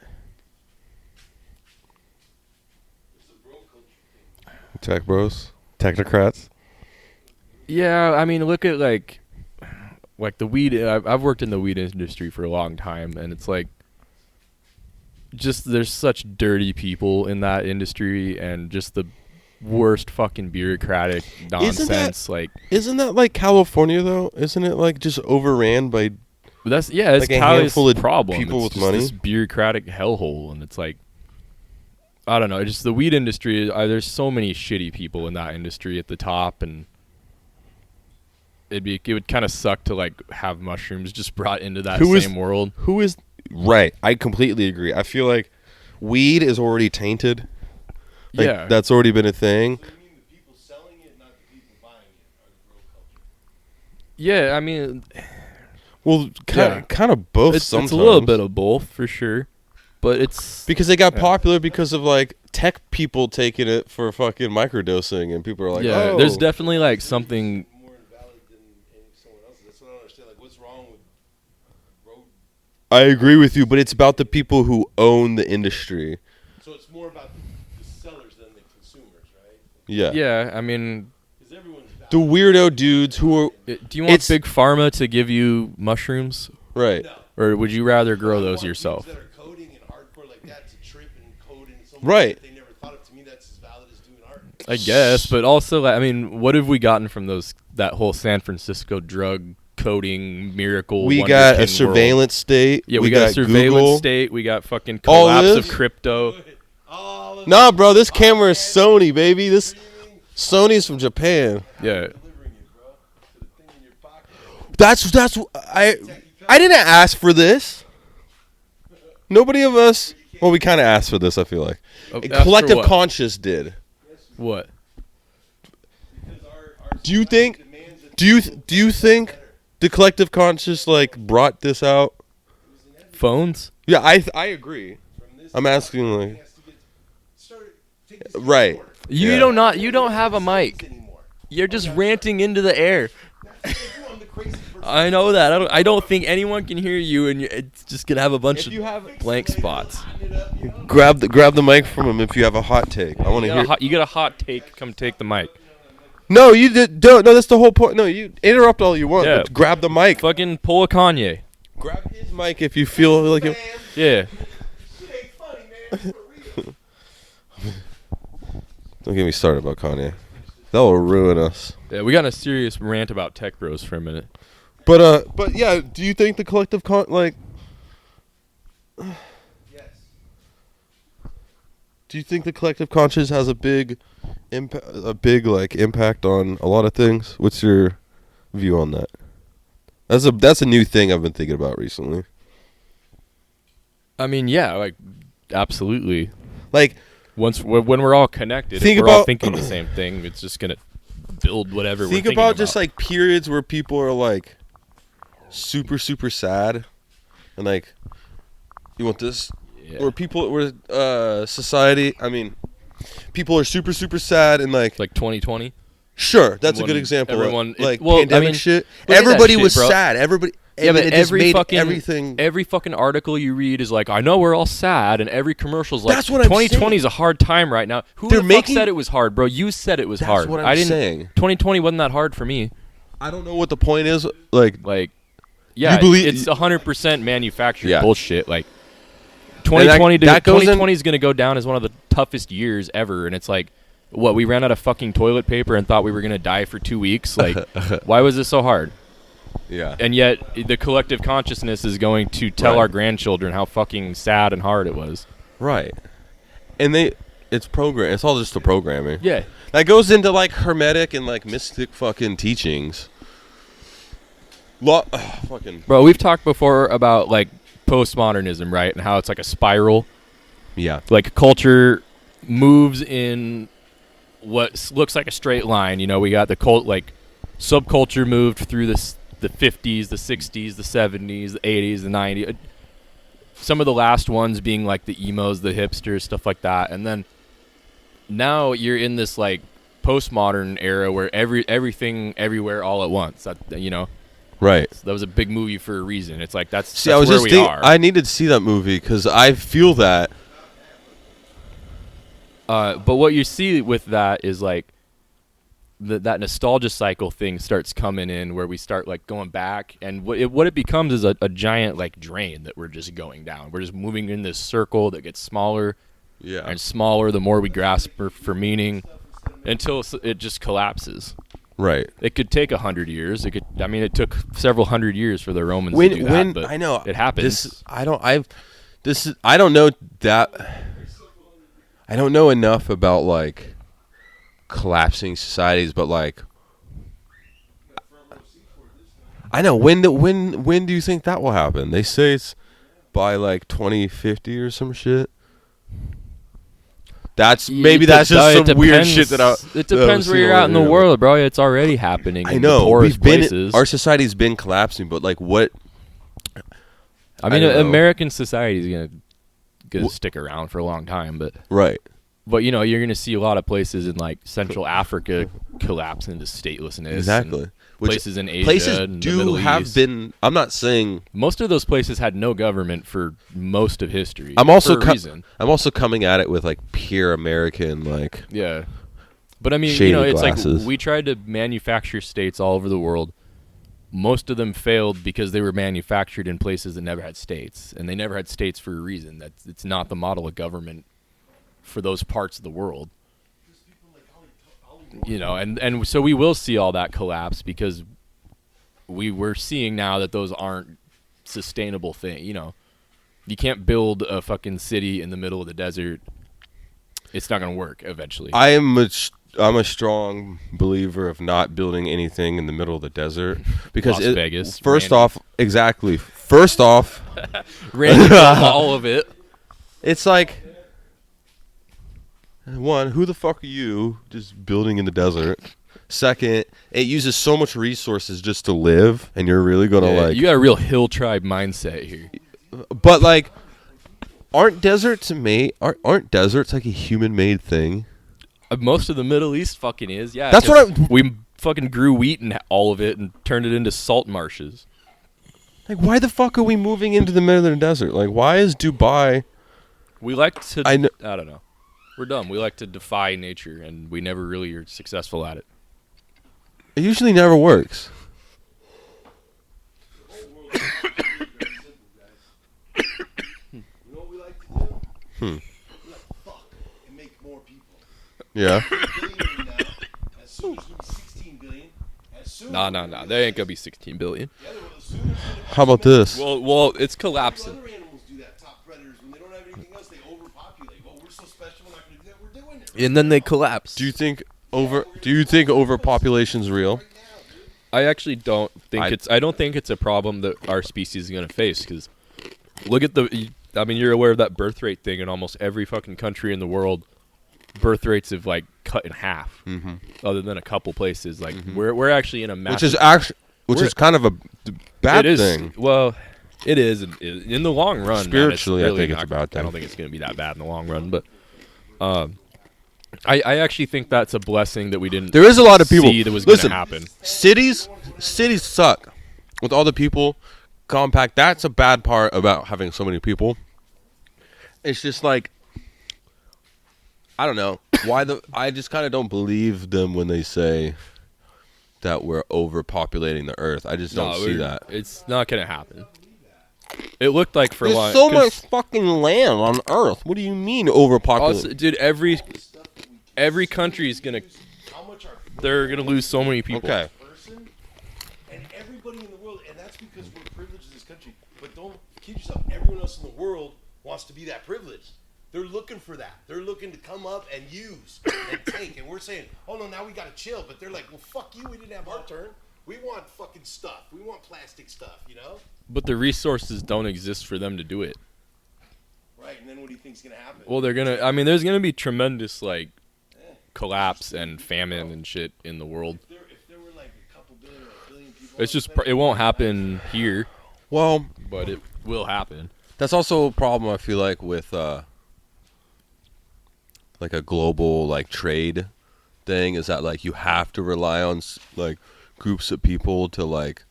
A: tech bros, technocrats.
B: yeah, I mean, look at like the weed. I've worked in the weed industry for a long time, and it's like, just there's such dirty people in that industry, and just the worst fucking bureaucratic nonsense.
A: Isn't that like California though? Isn't it like just overran by?
B: It's like
A: a
B: Cali's
A: handful of
B: problem.
A: people
B: it's
A: with
B: just
A: money?
B: This bureaucratic hellhole, and it's like, I don't know. Just the weed industry. There's so many shitty people in that industry at the top, and it would kind of suck to like have mushrooms just brought into that same world.
A: Who is right? I completely agree. I feel like weed is already tainted. Like,
B: yeah,
A: that's already been a thing.
C: So you mean the people selling it, not the people buying it, are the bro culture?
B: yeah. I mean,
A: Well, kind of both. Sometimes
B: it's a little bit of both for sure, but it's
A: because they got popular because of like tech people taking it for fucking microdosing, and people are like,
B: yeah.
A: oh.
B: There's definitely like something.
C: More invalid than someone else's. That's what I don't understand. Like, what's wrong with road?
A: I agree with you, but it's about the people who own the industry.
C: So it's more about the sellers than the consumers, right?
A: Yeah.
B: Yeah, I mean,
C: Because everyone's valid.
A: The weirdo dudes who are
B: do you want big pharma to give you mushrooms,
A: right.
C: No.
B: or would you rather grow
C: I
B: those
C: want
B: yourself?
C: dudes that are coding and hardcore like that to trip and code in so much
A: Right.
C: that they never thought of. To me, that's as valid as doing art.
B: I guess, but also, like, I mean, what have we gotten from that whole San Francisco drug coding miracle?
A: We
B: Wonder
A: got
B: King
A: a surveillance state.
B: Yeah, we got a surveillance
A: Google.
B: state. We got fucking
A: All
B: collapse
A: this?
B: of crypto.
C: All of
A: Nah, bro, this camera is Sony, baby. This Sony's from Japan.
B: Yeah,
C: delivering you, bro, to the thing in your pocket.
A: That's I didn't ask for this. Nobody of us. Well, we kind of asked for this. I feel like
B: Asked for
A: collective
B: what?
A: conscious did.
B: What?
C: Because our
A: Do you think?
C: demands that
A: Do you think the collective conscious like brought this out?
B: Phones?
A: Yeah, I agree.
C: from this
A: I'm asking like
C: has to get started. Take this
A: right.
C: forward.
B: You
A: Yeah.
B: you don't have a mic.
C: Anymore.
B: You're just ranting into the air.
C: I'm the crazy person.
B: I know that. I don't think anyone can hear you, and it's just gonna have a bunch
A: If you have
B: of blank spots.
A: grab the mic from him if you have a hot take. I want to hear.
B: You got a hot take. Come take the mic.
A: No, you don't. No, that's the whole point. No, you interrupt all you want.
B: Yeah.
A: But grab the mic.
B: Fucking pull a Kanye.
A: Grab his mic if you feel like it.
B: Yeah.
C: It ain't funny, man. For real.
A: Don't get me started about Kanye. That will ruin us.
B: Yeah, we got a serious rant about tech bros for a minute.
A: But yeah, do you think the collective
C: Yes.
A: do you think the collective conscious has a big impact on a lot of things? What's your view on that? That's a new thing I've been thinking about recently.
B: I mean, yeah, like absolutely.
A: Like
B: When we're all connected,
A: Think
B: if we're all
A: about-
B: thinking the same thing, it's just gonna build whatever we're
A: think
B: thinking
A: about just like periods where people are like super sad and like you want this
B: Yeah.
A: where society, I mean people are super sad and like
B: like 2020.
A: sure, that's a
B: When
A: good example.
B: everyone-
A: Like
B: well, I
A: pandemic
B: mean,
A: shit.
B: look at that
A: Everybody
B: shit,
A: was
B: bro.
A: sad. Everybody.
B: Yeah, but
A: it just
B: every
A: made
B: fucking
A: everything.
B: article you read is like, I know we're all sad, and every commercial's like,
A: That's what I'm
B: 2020 is a hard time right now. Who
A: They're
B: the fuck
A: making-
B: said it was hard, bro? You said it was
A: That's
B: hard.
A: what I'm
B: I didn't.
A: saying.
B: 2020 wasn't that hard for me.
A: I don't know what the point is. Like
B: Like, yeah,
A: You believe-
B: it's 100% manufactured
A: Yeah.
B: bullshit. Like,
A: that
B: 2020 is gonna go down as one of the toughest years ever, and it's like, what, we ran out of fucking toilet paper and thought we were gonna die for 2 weeks. Like, why was this so hard?
A: yeah.
B: And yet, the collective consciousness is going to tell
A: Right.
B: our grandchildren how fucking sad and hard it was.
A: Right. And it's program. It's all just the programming.
B: Yeah.
A: That goes into like hermetic and like mystic fucking teachings. Fucking
B: Bro, we've talked before about like postmodernism, right? And how it's like a spiral.
A: yeah.
B: Like culture moves in what looks like a straight line. You know, we got the like subculture moved through the 50s, the 60s, the 70s, the 80s, the 90s. Some of the last ones being like the emos, the hipsters, stuff like that. And then now you're in this like postmodern era where everything everywhere all at once. That, you know,
A: Right.
B: that was a big movie for a reason. It's like that's
A: I was
B: where
A: just
B: we
A: thinking,
B: are.
A: I needed to see that movie because I feel that.
B: But what you see with that is like that nostalgia cycle thing starts coming in where we start like going back, and what it becomes is a giant like drain that we're just going down. We're just moving in this circle that gets smaller and smaller the more we grasp for meaning until it just collapses.
A: Right.
B: It could take 100 years. It took several hundred years for the Romans to do that. But
A: I know
B: it happens.
A: I don't know that. I don't know enough about like collapsing societies, but like I know when do you think that will happen? They say it's by like 2050 or some shit. That's just some weird shit that
B: it depends where you're at in the world, bro. It's already happening.
A: I know.
B: In the poorest places.
A: Our society's been collapsing, but like what?
B: I mean, American society is gonna stick around for a long time, but
A: right.
B: But you know, you're gonna see a lot of places in like Central Africa collapse into statelessness.
A: Exactly.
B: Places in Asia, and the Middle East.
A: Been. I'm not saying
B: most of those places had no government for most of history.
A: I'm also
B: I'm
A: also coming at it with like pure American like.
B: Yeah, but I mean, it's like we tried to manufacture states all over the world. Most of them failed because they were manufactured in places that never had states, and they never had states for a reason. It's not the model of government for those parts of the world. You know, and so we will see all that collapse because we're seeing now that those aren't sustainable things. You know, you can't build a fucking city in the middle of the desert. It's not going to work eventually.
A: I'm a strong believer of not building anything in the middle of the desert because
B: Las Vegas.
A: First off,
B: Randy all of it.
A: It's like, one, who the fuck are you just building in the desert? Second, it uses so much resources just to live, and you're really gonna
B: you got a real hill tribe mindset here.
A: But like, aren't deserts like a human-made thing?
B: Most of the Middle East fucking is, yeah.
A: That's what
B: we fucking grew wheat and all of it and turned it into salt marshes.
A: Like, why the fuck are we moving into the middle of the desert? Like, why is Dubai?
B: We like to. I don't know. We're dumb. We like to defy nature, and we never really are successful at it.
A: It usually never works.
C: You know what we like to do? We like fuck and make more people.
A: Yeah.
C: As soon as we 16 billion.
B: No. There ain't gonna be 16 billion.
A: How about this?
B: Well, it's collapsing.
C: Other animals do that. Top predators, when they don't have anything else, they overpopulate. Well, we're so special, we're not going to do that. We're doing it.
B: And then they collapse.
A: Do you think overpopulation's real?
B: I actually don't think I don't think it's a problem that our species is going to face, because look at you're aware of that birth rate thing in almost every fucking country in the world. Birth rates have like cut in half, other than a couple places. Like we're actually in a massive,
A: which is kind of a bad thing.
B: Well, it is in the long run.
A: Spiritually,
B: man, it's really
A: I think it's a bad thing.
B: I don't think it's going to be that bad in the long run, but I actually think that's a blessing that we didn't.
A: There is a lot of people.
B: See that was going to happen.
A: Cities suck with all the people. Compact. That's a bad part about having so many people. It's just like, I don't know why I just kind of don't believe them when they say that we're overpopulating the earth. I just don't see that.
B: It's not going to happen. It looked like for a while.
A: There's so much fucking land on Earth. What do you mean overpopulating?
B: Also, dude, every country is gonna. They're gonna lose so many people.
A: Okay.
C: And everybody in the world, and that's because we're privileged in this country. But don't kid yourself. Everyone else in the world wants to be that privileged. They're looking for that. They're looking to come up and use and take. And we're saying, oh no, now we gotta chill. But they're like, well, fuck you. We didn't have our turn. We want fucking stuff. We want plastic stuff, you know?
B: But the resources don't exist for them to do it.
C: Right, and then what do you think's gonna happen?
B: Well, there's gonna be tremendous like collapse and famine and shit in the world.
C: If there were like a couple billion or a billion people,
B: It's just it won't happen here,
A: Well,
B: but it will happen.
A: that's also a problem I feel like with like a global like trade thing is that like you have to rely on like groups of people to like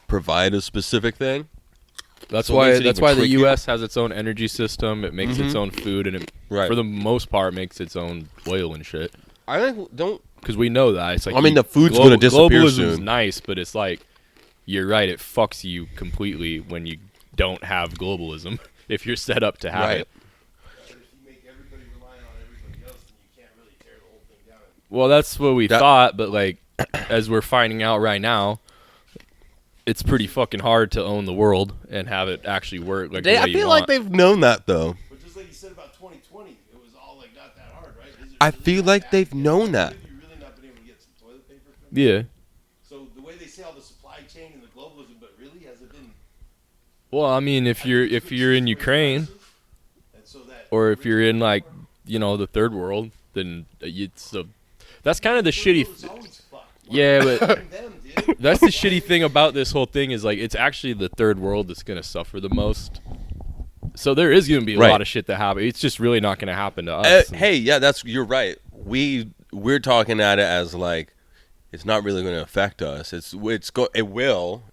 A: provide a specific thing.
B: That's
A: So it
B: why
A: makes it
B: that's
A: even
B: why the
A: trickier.
B: U.S. has its own energy system. It makes its own food, and it,
A: Right.
B: for the most part, makes its own oil and shit.
A: I think don't.
B: Because we know that it's like
A: I mean, the food's gonna disappear
B: globalism's
A: soon.
B: nice, but it's like you're right. It fucks you completely when you don't have globalism. If you're set up to have
A: Right.
B: it.
C: But if you make everybody rely on everybody else, then you can't really tear the whole thing down.
B: Well, that's what we thought, but like as we're finding out right now, it's pretty fucking hard to own the world and have it actually work like the way
A: I
B: you
A: feel
B: want.
A: like they've known that though.
C: But just like you said about 2020, it was all like not that hard, right? Is it
A: I
C: really
A: feel
C: that
A: like
C: bad?
A: they've known that.
C: Have you really not been able to get some toilet paper from
B: Yeah.
C: So the way they say all the supply chain and the globalism, but really has it been?
B: Well, I mean, if you're in Ukraine
C: And so that
B: or if you're in like the third world, then that's kind of the shitty.
C: It's always fucked.
B: Yeah, but
C: Them, dude.
B: that's the shitty thing about this whole thing is like it's actually the third world that's gonna suffer the most. So there is gonna be a
A: Right.
B: lot of shit that happen. It's just really not gonna happen to us.
A: Hey, yeah, you're right. We're talking at it as like it's not really going to affect us. It will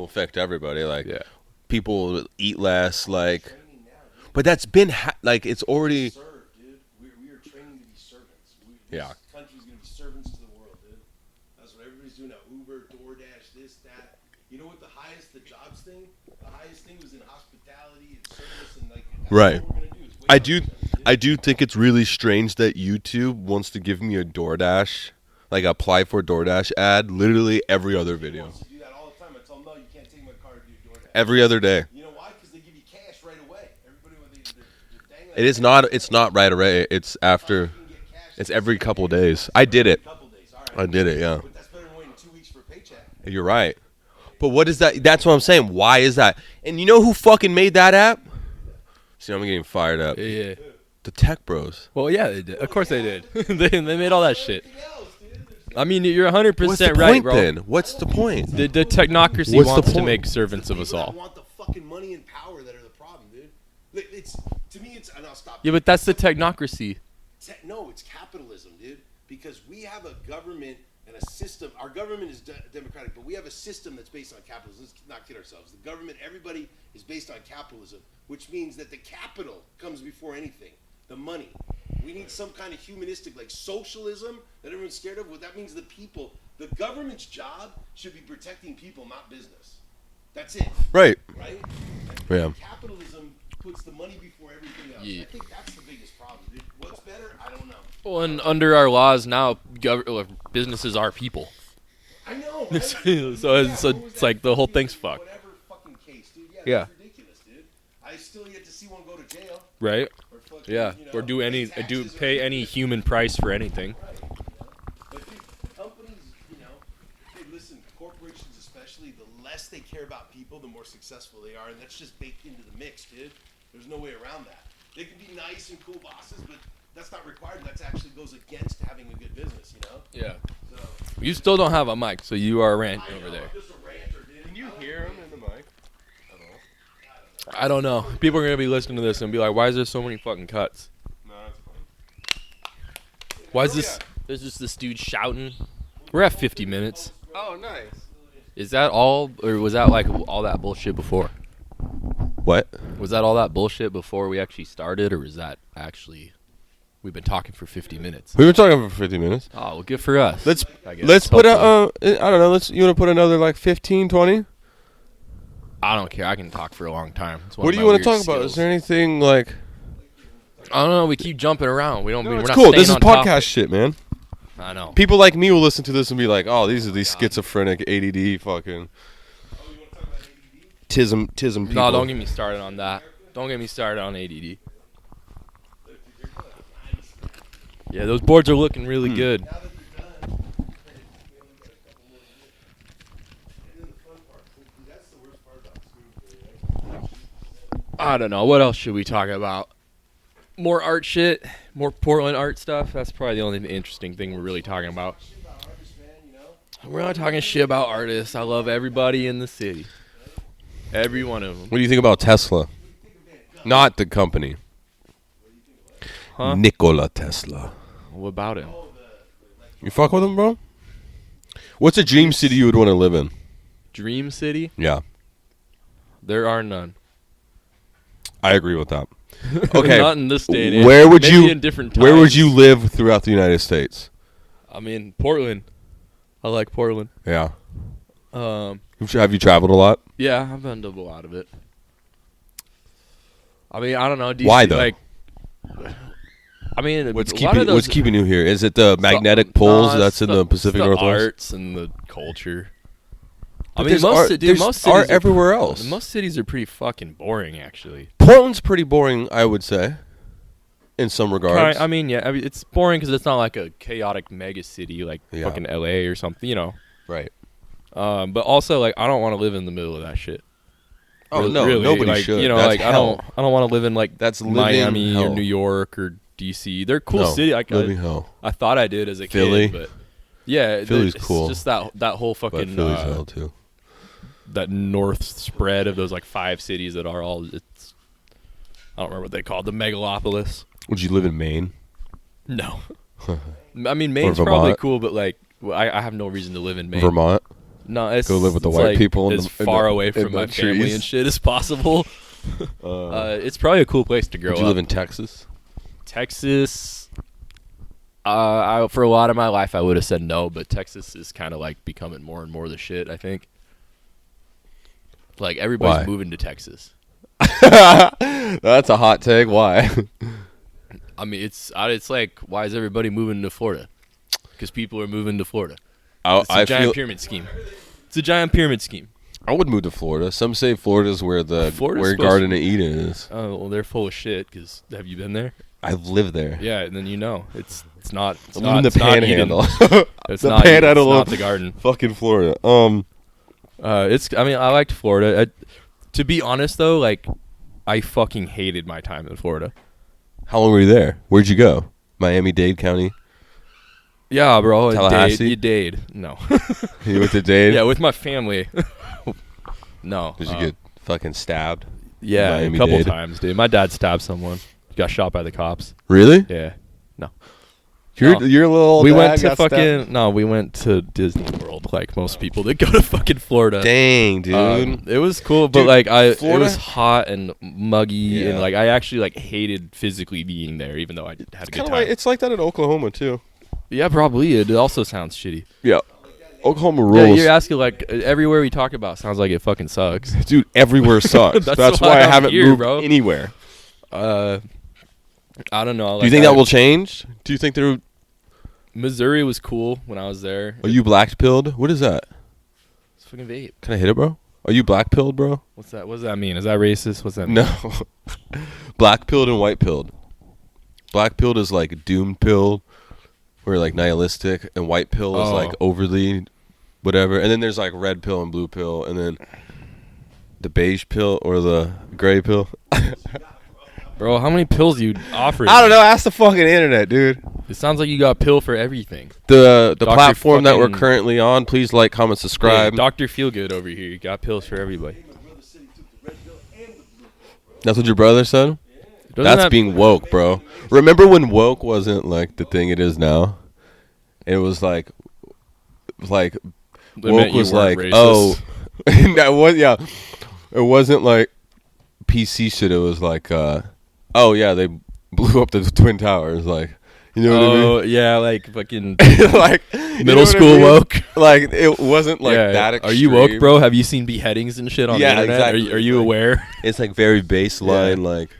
A: affect everybody. Like
B: Yeah.
A: people will eat less. Like, but that's been like it's already.
C: Serve, dude. We are training to be servants.
A: Yeah.
C: This country's gonna be servants to the world, dude. That's what everybody's doing now. Uber, DoorDash, this, that. You know what the jobs thing? The highest thing was in hospitality and service and like. That's
A: Right.
C: What we're gonna do. It's way
A: I do think it's really strange that YouTube wants to give me a DoorDash, like apply for a DoorDash ad, literally every other
C: He
A: video,
C: wants to do that all the time. I tell him, no, you can't take my car to do DoorDash.
A: every other day.
C: You know why? Because they give you cash right away. Everybody, they're dangling.
A: It is not. It's not right away. It's after.
C: You can get cash
A: It's every couple days. I did it.
C: couple days. All right.
A: I did it. Yeah.
C: But that's better than waiting 2 weeks for a paycheck.
A: You're right. But what is that? That's what I'm saying. Why is that? And you know who fucking made that app? See, I'm getting fired up.
B: Yeah.
A: The Tech Bros.
B: Well, yeah, they did. Of course they did. they made all that shit.
C: Everything else, dude.
B: I mean, you're 100%
A: What's the
B: right,
A: point
B: bro.
A: then? What's the point?
B: The technocracy
A: What's the
B: wants to
A: point?
B: make servants of us
C: People that
B: all.
C: want the fucking money and power that are the problem, dude. It's to me, it's and I'll stop.
B: Yeah, but that's the technocracy.
C: No, it's capitalism, dude. Because we have a government and a system. Our government is democratic, but we have a system that's based on capitalism. Let's not kid ourselves. The government, everybody is based on capitalism, which means that the capital comes before anything. The money. We need some kind of humanistic, like socialism that everyone's scared of. What that means, the people. The government's job should be protecting people, not business. That's it,
A: Right.
C: right?
A: Yeah.
C: Capitalism puts the money before everything else.
B: Yeah.
C: I think that's the biggest problem, dude. What's better? I don't know.
B: Well, and under our laws now, businesses are people.
C: I know. Right?
B: So it's like the whole thing's fucked.
C: Whatever fucking case, dude. Yeah,
B: Yeah.
C: that's ridiculous, dude. I still yet to see one go to jail
B: Right?
C: or fucking,
B: Yeah.
C: you know,
B: Or
C: pay taxes or
B: pay any human price for anything.
C: Right, you know? But dude, companies, hey, listen, corporations especially, the less they care about people, the more successful they are, and that's just baked into the mix, dude. There's no way around that. They can be nice and cool bosses, but that's not required. That actually goes against having a good business, you know?
B: Yeah.
C: So,
B: You still don't have a mic, so you are ranting
C: I
B: over
C: know,
B: there.
C: I'm just a ranter, dude.
A: Can you hear him in the mic?
B: I don't know. People are gonna be listening to this and be like, "Why is there so many fucking cuts?
A: No, that's fine.
B: Why is this? There's just this dude shouting." We're at 50 minutes.
A: Oh, nice.
B: Is that all, or was that like all that bullshit before?
A: What?
B: Was that all that bullshit before we actually started, or was that actually we've been talking for 50 minutes?
A: We were talking for 50 minutes.
B: Oh, well, good for us.
A: Let's
B: I guess.
A: let's put
B: Hopefully.
A: I don't know. You want to put another like 15, 20?
B: I don't care. I can talk for a long time. It's one
A: What
B: of
A: do you
B: my
A: want to
B: weird
A: talk about?
B: skills.
A: Is there anything like?
B: I don't know. We keep jumping around. We don't. we're
A: It's
B: not
A: cool. This is
B: staying on
A: podcast
B: topic.
A: shit, man.
B: I know.
A: People like me will listen to this and be like, "Oh, these are these schizophrenic ADD fucking tism people."
B: No, don't get me started on that. Don't get me started on ADD. Yeah, those boards are looking really good. I don't know. What else should we talk about? More art shit, more Portland art stuff. That's probably the only interesting thing we're really talking about. We're not talking shit about artists. I love everybody in the city. Every one of them.
A: What do you think about Tesla? Not the company.
B: Huh?
A: Nikola Tesla.
B: What about him?
A: You fuck with him, bro? What's a dream city you would want to live in?
B: Dream City?
A: Yeah.
B: There are none.
A: I agree with that. Okay.
B: Not in this day and age.
A: Where would
B: Maybe
A: you
B: in different
A: Where would
B: times.
A: you live throughout the United States?
B: I mean, Portland. I like Portland.
A: Yeah.
B: Um,
A: Have you traveled a lot?
B: yeah, I've been to a lot of it. I mean, I don't know. DC,
A: Why, though?
B: Like, I mean,
A: What's
B: a lot of those,
A: What's keeping you here? Is it the magnetic poles that's in the Pacific
B: the
A: Northwest?
B: arts and the culture. I
A: But
B: mean,
A: there's
B: most
A: art-
B: dude,
A: there's
B: most
A: art
B: cities are-
A: everywhere else.
B: Most cities are pretty fucking boring, actually.
A: Portland's pretty boring, I would say, in some regards.
B: I mean, yeah, I mean, it's boring because it's not like a chaotic mega city like
A: Yeah.
B: fucking LA or something, you know.
A: Right.
B: But also, like, I don't want to live in the middle of that shit.
A: Oh, no,
B: really,
A: nobody
B: like,
A: should.
B: You know,
A: That's
B: like
A: hell.
B: I don't want to live in like
A: That's living
B: Miami or
A: hell.
B: New York or DC. They're cool
A: No,
B: city. Like,
A: living hell.
B: I thought I did as a
A: Philly.
B: kid, but yeah,
A: Philly's
B: it's
A: cool.
B: Just that whole
A: But
B: fucking
A: Philly's hell, too.
B: that north spread of those like 5 cities that are all. It's I don't remember what they called the megalopolis.
A: Would you live in Maine?
B: No, I mean Maine's
A: Or
B: probably
A: Vermont?
B: cool, but like I have no reason to live in Maine.
A: Vermont?
B: No, it's
A: Go live with the
B: it's
A: white
B: like
A: people in
B: as
A: the- in
B: far
A: the-
B: away
A: in
B: from
A: the
B: my family
A: trees.
B: and shit as possible. It's probably a cool place to grow
A: Would you
B: up.
A: live in Texas?
B: Texas. For a lot of my life, I would have said no, but Texas is kind of like becoming more and more the shit. I think. Like everybody's
A: Why?
B: moving to Texas.
A: That's a hot take. Why?
B: I mean, it's like why is everybody moving to Florida? Because people are moving to Florida. It's a giant pyramid scheme. It's a giant pyramid scheme.
A: I would move to Florida. Some say Florida's where
B: Florida's
A: where
B: supposed
A: Garden
B: to-
A: of Eden is.
B: Oh well, they're full of shit. Because have you been there?
A: I've lived there.
B: Yeah, and then you know it's not. It's
A: I
B: not
A: live in the
B: it's not Eden.
A: Panhandle.
B: It's
A: The
B: not Eden,
A: Panhandle
B: it's not
A: of
B: the garden.
A: Fucking Florida.
B: It's. I mean, I liked Florida. To be honest, though, like, I fucking hated my time in Florida.
A: How long were you there? Where'd you go? Miami-Dade County.
B: Yeah, bro.
A: Tallahassee?
B: You Dade. No.
A: You went to Dade.
B: Yeah, with my family. No.
A: Did you get fucking stabbed?
B: Yeah,
A: Miami
B: a couple
A: Dade?
B: times, dude. My dad stabbed someone. Got shot by the cops.
A: Really?
B: Yeah. No.
A: Your
B: No.
A: little old
B: We
A: dad
B: went to
A: got stabbed?
B: fucking. No, we went to Disney World, like most people that go to fucking Florida.
A: Dang, dude.
B: It was cool, but
A: Dude,
B: like it
A: Florida-
B: was hot and muggy,
A: Yeah.
B: and like I actually like hated physically being there, even though I had a good
A: Kinda
B: time.
A: like, it's like that in Oklahoma too.
B: Yeah, probably. It also sounds shitty.
A: Yeah. Oklahoma
B: Yeah,
A: rules.
B: you're asking like everywhere we talk about sounds like it fucking sucks.
A: Dude, everywhere sucks.
B: That's
A: That's
B: why
A: why I
B: I'm
A: haven't
B: here,
A: moved
B: bro.
A: anywhere.
B: I don't know.
A: Do you think that will change? Do you think there?
B: Missouri was cool when I was there.
A: Are you black pilled? What is that?
B: It's fucking vape.
A: Can I hit it, bro? Are you black pilled, bro?
B: What's that? What does that mean? Is that racist? What's that mean?
A: No. Black pilled and white pilled. Black pilled is like doomed pilled, where like nihilistic, and white pill is like overly whatever. And then there's like red pill and blue pill, and then the beige pill or the gray pill.
B: Bro, how many pills you offering?
A: I don't know. Ask the fucking internet, dude.
B: It sounds like you got a pill for everything.
A: The
B: Dr.
A: platform that we're
B: fucking-
A: currently on, please like, comment, subscribe.
B: Hey, Dr. Feelgood over here. You got pills for everybody.
A: That's what your brother said?
B: Doesn't
A: That's
B: that-
A: being woke, bro. Remember when woke wasn't like the thing it is now? It was like
B: That
A: woke
B: meant you
A: was
B: weren't
A: like,
B: racist.
A: oh, that was, yeah. It wasn't like PC shit. It was like, oh yeah, they blew up the Twin Towers. Like, you know what I mean?
B: Oh, yeah, like fucking
A: Like you know
B: middle
A: what I
B: school
A: mean?
B: woke.
A: Like it wasn't like
B: Yeah.
A: that extreme.
B: Are you woke, bro? Have you seen beheadings and shit on
A: Yeah,
B: the internet?
A: exactly.
B: Are you aware?
A: It's like very baseline, like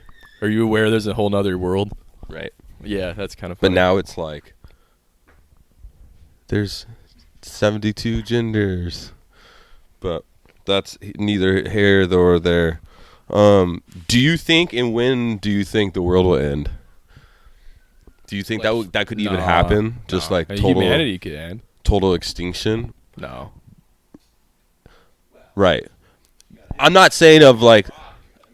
B: Are you aware there's a whole nother world?
A: right.
B: Yeah, that's kind of
A: But
B: funny.
A: now it's like there's 72 genders, but that's neither here nor there. Do you think, and when do you think the world will end? Do you think that could even happen? Just like total
B: humanity could end.
A: total extinction?
B: No.
A: Right. I'm not saying of like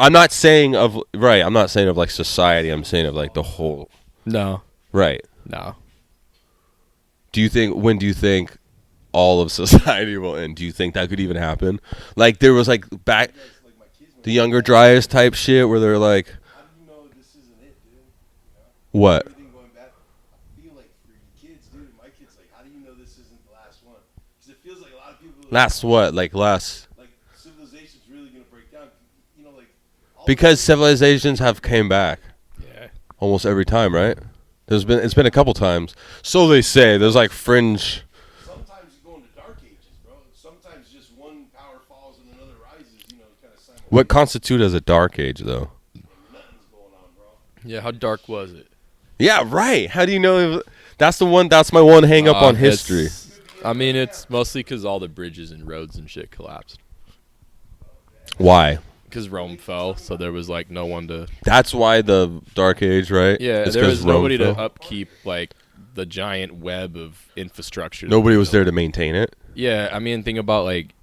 A: I'm not saying of right. I'm not saying of like society. I'm saying of like the whole.
B: No.
A: Right.
B: No.
A: When do you think all of society will end? Do you think that could even happen? Like there was like back the younger Dryas type shit where they're like,
C: How do you know this isn't it, dude?
A: what?
C: Everything going back. I feel like for your kids, dude, my kids, like, how do you know this isn't the last one? Because it feels like a lot of people.
A: Last what? Like last?
C: Like civilization's really gonna break down. You know, like.
A: Because civilizations have came back.
B: Yeah.
A: Almost every time, right? It's been a couple times. So they say. There's like fringe.
C: Sometimes you go into dark ages, bro. Sometimes just one power falls and another rises. You know, kind of simultaneously.
A: What constitutes as a dark age, though?
C: Nothing's going on, bro.
B: Yeah, how dark was it?
A: Yeah, right. How do you know? That's the one. That's my one hang up on history.
B: I mean, it's mostly because all the bridges and roads and shit collapsed.
A: Why?
B: Because Rome fell, so there was like no one to.
A: That's why the dark age, right?
B: Yeah,
A: It's
B: there
A: 'cause
B: was
A: Rome
B: nobody to
A: fell?
B: upkeep like the giant web of infrastructure.
A: Nobody was there to maintain it.
B: Yeah, I mean, think about like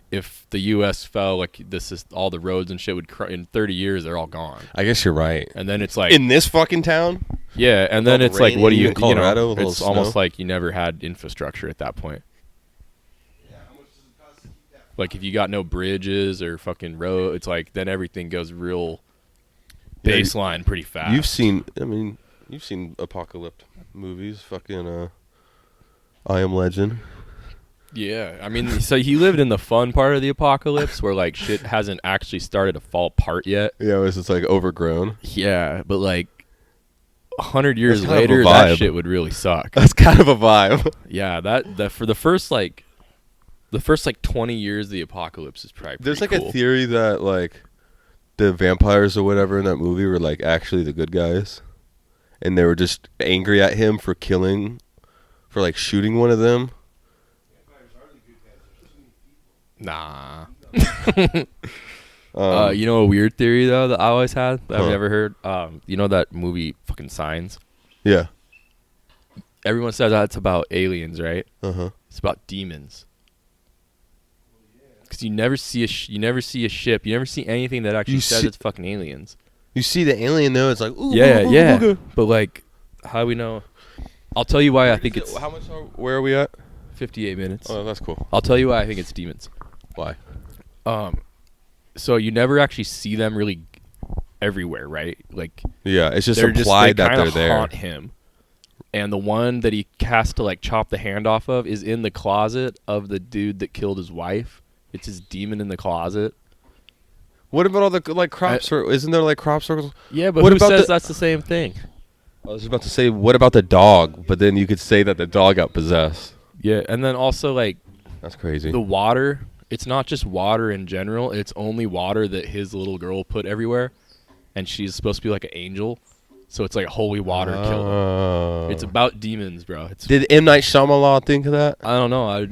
B: if the U.S. fell, like this is all the roads and shit would in 30 years they're all gone,
A: I guess you're right.
B: and then it's like
A: In this fucking town?
B: yeah, and
A: all
B: then
A: the
B: it's like what do
A: rain
B: you
A: in Colorado, a
B: you know?
A: little
B: It's almost
A: snow.
B: like you never had infrastructure at that point.
C: Yeah, how much does it cost to keep that?
B: Like if you got no bridges or fucking road, it's like then everything goes real
A: Yeah,
B: baseline pretty fast.
A: You've seen apocalypse movies. Fucking I Am Legend.
B: Yeah, I mean, so he lived in the fun part of the apocalypse where like shit hasn't actually started to fall apart yet.
A: Yeah, it was just like overgrown.
B: Yeah, but like 100 years
A: That's kind of a
B: later, that
A: vibe.
B: shit would really suck.
A: That's kind of a vibe.
B: Yeah, that for the first 20 years of the apocalypse is probably
A: There's like
B: pretty cool.
A: a theory that like the vampires or whatever in that movie were like actually the good guys, and they were just angry at him for like shooting one of them.
C: Vampires are the good guys. There's too many people.
B: Nah. You know a weird theory though that I always had that I've
A: Huh.
B: never heard. You know that movie fucking Signs?
A: Yeah.
B: Everyone says that's about aliens, right? It's about demons. Because you never see you never see a ship, you never see anything that actually
A: You
B: says
A: see-
B: it's fucking aliens.
A: You see the alien though, it's like ooh,
B: Yeah,
A: ooh, ooh,
B: yeah.
A: ooh, ooh.
B: But like, how do we know? I'll tell you why I think
A: Is it-
B: it's
A: how much? Where are we at?
B: 58 minutes.
A: Oh, that's cool.
B: I'll tell you why I think it's demons.
A: Why?
B: So you never actually see them really everywhere, right? Like
A: Yeah, it's just
B: they're
A: implied
B: they
A: that
B: kinda
A: they're there.
B: haunt him. And the one that he has to like chop the hand off of is in the closet of the dude that killed his wife. It's his demon in the closet.
A: What about all the like crop circles? Isn't there like crop circles?
B: Yeah, but
A: What
B: who
A: about
B: says
A: the-
B: that's the same thing?
A: I was about to say, what about the dog? But then you could say that the dog got possessed.
B: Yeah, and then also like
A: That's crazy.
B: the water. It's not just water in general. It's only water that his little girl put everywhere, and she's supposed to be like an angel. So it's like holy water killed him.
A: Oh.
B: It's about demons, bro. It's
A: Did M. Night Shyamalan think of that?
B: I don't know.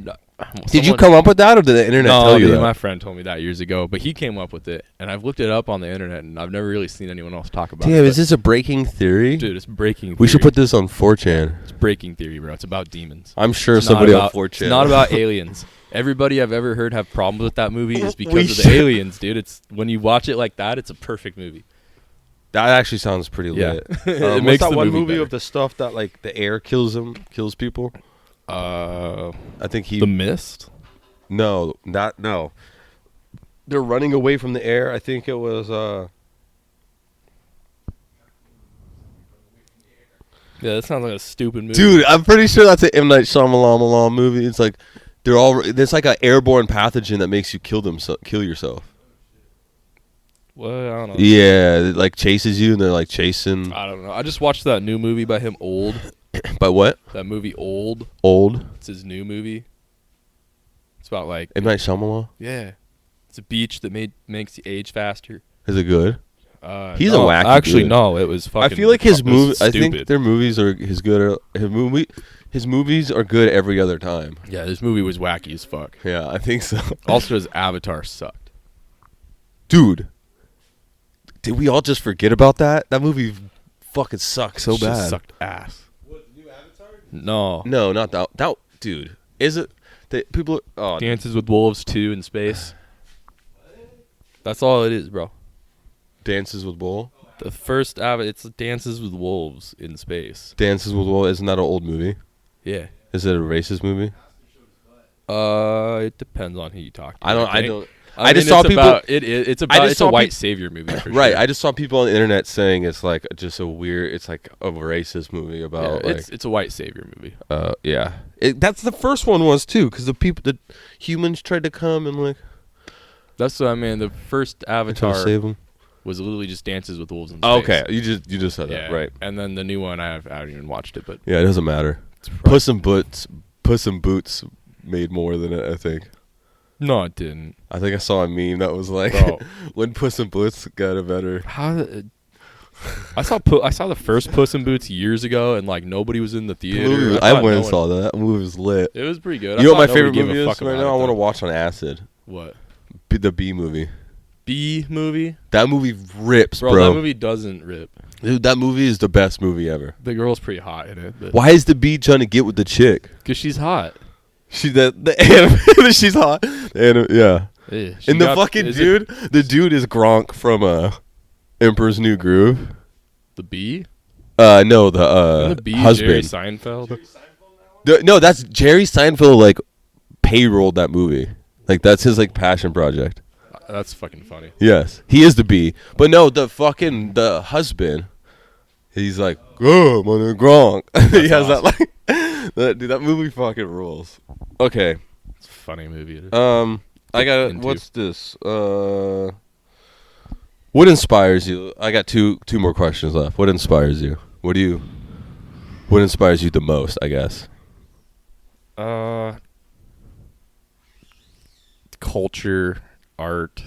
A: Did you come up with that, or did the internet
B: No,
A: tell you
B: dude,
A: that?
B: my friend told me that years ago, but he came up with it, and I've looked it up on the internet, and I've never really seen anyone else talk about it.
A: Damn,
B: but-
A: is this a breaking theory?
B: dude? It's breaking.
A: We should
B: theory.
A: put this on 4chan.
B: It's breaking theory, bro. It's about demons.
A: I'm sure
B: It's not
A: somebody
B: about-
A: on 4chan.
B: It's not about aliens. Everybody I've ever heard have problems with that movie is because
A: We
B: of the
A: should-
B: aliens, dude. It's when you watch it like that, it's a perfect movie.
A: That actually sounds pretty
B: Yeah.
A: lit.
B: It
A: What's
B: makes
A: that
B: the
A: one
B: movie
A: movie
B: better.
A: of the stuff that like the air kills people?
B: The
A: I think he.
B: Mist.
A: No. They're running away from the air. I think it was.
B: Yeah, that sounds like a stupid movie.
A: Dude, I'm pretty sure that's an M. Night Shyamalan movie. It's like there's like an airborne pathogen that makes you kill yourself.
B: Well, I don't know.
A: Yeah, it like chases you, and they're like chasing.
B: I don't know. I just watched that new movie by him, Old.
A: By what?
B: That movie, Old.
A: Old
B: It's his new movie. It's about like
A: M. Night Shyamalan.
B: yeah, it's a beach that makes you age faster.
A: Is it good? He's
B: no,
A: a wacky
B: Actually,
A: dude.
B: no, it was fucking.
A: I feel like his
B: it was
A: movie. I think
B: stupid.
A: their movies are His movies are good every other time.
B: Yeah, this movie was wacky as fuck.
A: Yeah, I think so.
B: Also, his Avatar sucked.
A: Dude, did we all just forget about that? That movie fucking sucks so
B: It just
A: bad.
B: sucked ass.
C: What, the new Avatar?
B: No.
A: No, not that. That dude. Is it? People. Oh,
B: Dances with Wolves 2 in space. That's all it is, bro.
A: Dances with Wolves.
B: The first it's Dances with Wolves in space.
A: Dances with Wolves. Isn't that an old movie?
B: Yeah.
A: Is it a racist movie?
B: It depends on who you talk to.
A: I just saw people.
B: It's a white savior movie, for
A: Right.
B: sure.
A: I just saw people on the internet saying it's like just a weird. It's like a racist movie about.
B: Yeah,
A: like,
B: it's a white savior movie.
A: Yeah. That's the first one was too, because the humans tried to come and like.
B: That's what I mean. The first
A: Try to
B: Avatar
A: save them.
B: was literally just Dances with Wolves in
A: Oh,
B: space.
A: okay, you just said that, right?
B: And then the new one, I haven't even watched it, but
A: Yeah, it doesn't matter.
B: it's probably-
A: Puss in Boots made more than it. I think.
B: No, it didn't.
A: I think I saw a meme that was like,
B: Bro.
A: when Puss in Boots got a better.
B: I saw the first Puss in Boots years ago, and like nobody was in the theater.
A: I went and saw that. That movie was lit.
B: It was pretty good.
A: You know what my
B: thought nobody
A: favorite
B: gave
A: movie
B: a
A: is
B: fuck
A: right
B: about
A: now?
B: it,
A: I want to
B: though.
A: watch on acid.
B: What?
A: The B movie.
B: B movie?
A: That movie rips,
B: Bro,
A: bro.
B: that movie doesn't rip.
A: Dude, that movie is the best movie ever.
B: The girl's pretty hot in it.
A: Why is the bee trying to get with the chick?
B: Because she's hot.
A: She's she's hot. And yeah.
B: Yeah,
A: And the fucking dude, the dude is Gronk from Emperor's New Groove.
B: The bee?
A: No,
B: the
A: the
B: bee
A: husband.
B: Jerry Seinfeld?
A: No, that's Jerry Seinfeld. Like payrolled that movie. Like that's his like passion project.
B: That's fucking funny.
A: Yes, he is the bee. But no, the husband. He's like, oh, my name Gronk. He has
B: awesome.
A: that like, dude. That movie fucking rules. Okay.
B: It's a funny movie. It is.
A: I got
B: Into.
A: what's this? What inspires you? I got two more questions left. What inspires you? What inspires you the most? I guess.
B: Culture, art,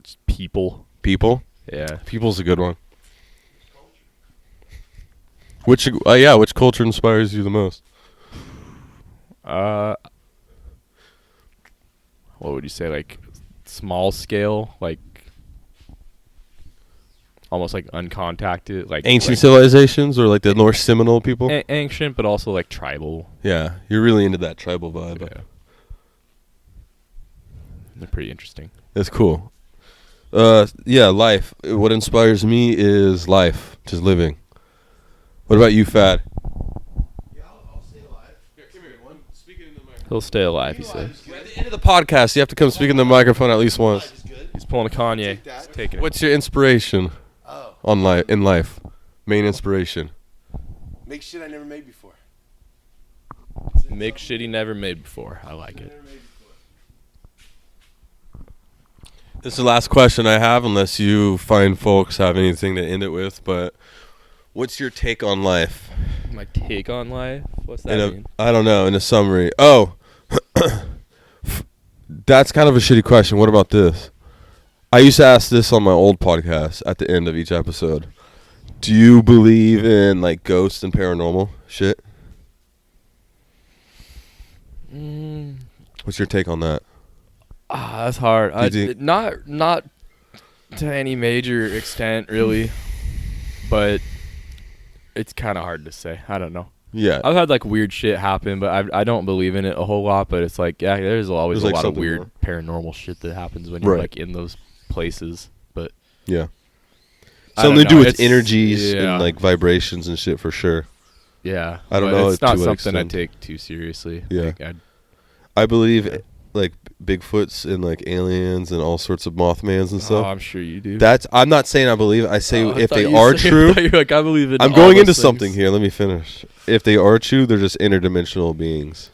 B: just people.
A: People.
B: Yeah.
A: People's a good one. Which culture inspires you the most?
B: What would you say? Like small scale, like almost like uncontacted, like
A: Ancient
B: like
A: civilizations or like the North Seminole people?
B: ancient, but also like tribal.
A: Yeah, you're really into that tribal vibe.
B: Yeah. They're pretty interesting.
A: That's cool. Life. What inspires me is life, just living. What about you, Fad?
C: Yeah, I'll stay alive. Here, come here. One, speak it in the microphone.
B: He'll stay alive, he says.
A: We're at the end of the podcast. You have to come speak in the microphone at least once.
C: Is good.
B: He's pulling a Kanye.
C: Take that.
B: He's taking it.
A: What's your inspiration
C: Oh,
A: in life? Main inspiration.
C: make shit I never made before.
B: Make shit he never made before. I like it.
C: Never made before.
A: This is the last question I have, unless you fine folks have anything to end it with. But what's your take on life?
B: My take on life? What's that mean?
A: I don't know. In a summary. Oh, that's kind of a shitty question. What about this? I used to ask this on my old podcast at the end of each episode. Do you believe in like ghosts and paranormal shit? What's your take on that?
B: That's hard. Not to any major extent, really, but it's kind of hard to say. I don't know.
A: Yeah.
B: I've had like weird shit happen, but I don't believe in it a whole lot. But it's like, yeah, there's always
A: There's,
B: a
A: like,
B: lot of
A: something
B: weird
A: more.
B: paranormal shit that happens when you're
A: Right.
B: like in those places. But
A: Yeah.
B: I
A: Something
B: don't
A: to do
B: know.
A: with
B: It's-
A: energies
B: yeah.
A: and like vibrations and shit for sure.
B: yeah,
A: I don't
B: but
A: know
B: It's
A: to
B: not
A: what
B: something I
A: extent.
B: take too seriously.
A: Yeah.
B: Like,
A: I believe like Bigfoots and like aliens and all sorts of Mothmans and stuff.
B: I'm sure you do.
A: I'm not saying I believe it. I say
B: Oh, I
A: if
B: thought
A: they
B: you
A: are
B: said-
A: true.
B: I thought you were like, I believe in
A: I'm
B: all
A: going
B: those
A: into
B: things.
A: something here. Let me finish. If they are true, they're just interdimensional beings.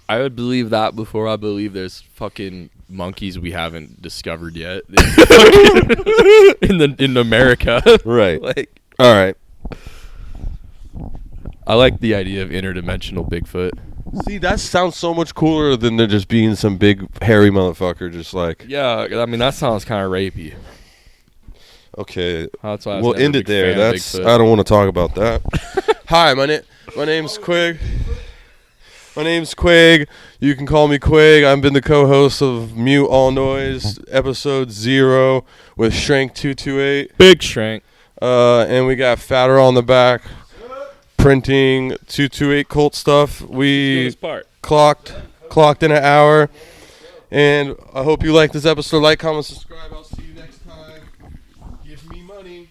B: I would believe that before I believe there's fucking monkeys we haven't discovered yet in America.
A: Right.
B: Like,
A: All right.
B: I like the idea of interdimensional Bigfoot.
A: See, that sounds so much cooler than there just being some big hairy motherfucker just like.
B: Yeah, I mean that sounds kind of rapey.
A: Okay.
B: That's why I was
A: We'll
B: never a
A: end it
B: big
A: there.
B: fan of
A: That's.
B: Bigfoot.
A: I don't want to talk about that. Hi, my name's Quig. My name's Quig. You can call me Quig. I've been the co-host of Mute Allnoise episode 0 with Shrank 228.
B: Big Shrank.
A: And we got Fadderal on the back printing 228 Colt stuff. We
B: This part.
A: clocked in an hour, And I hope you like this episode. Like, comment, subscribe. I'll see you next time. Give me money.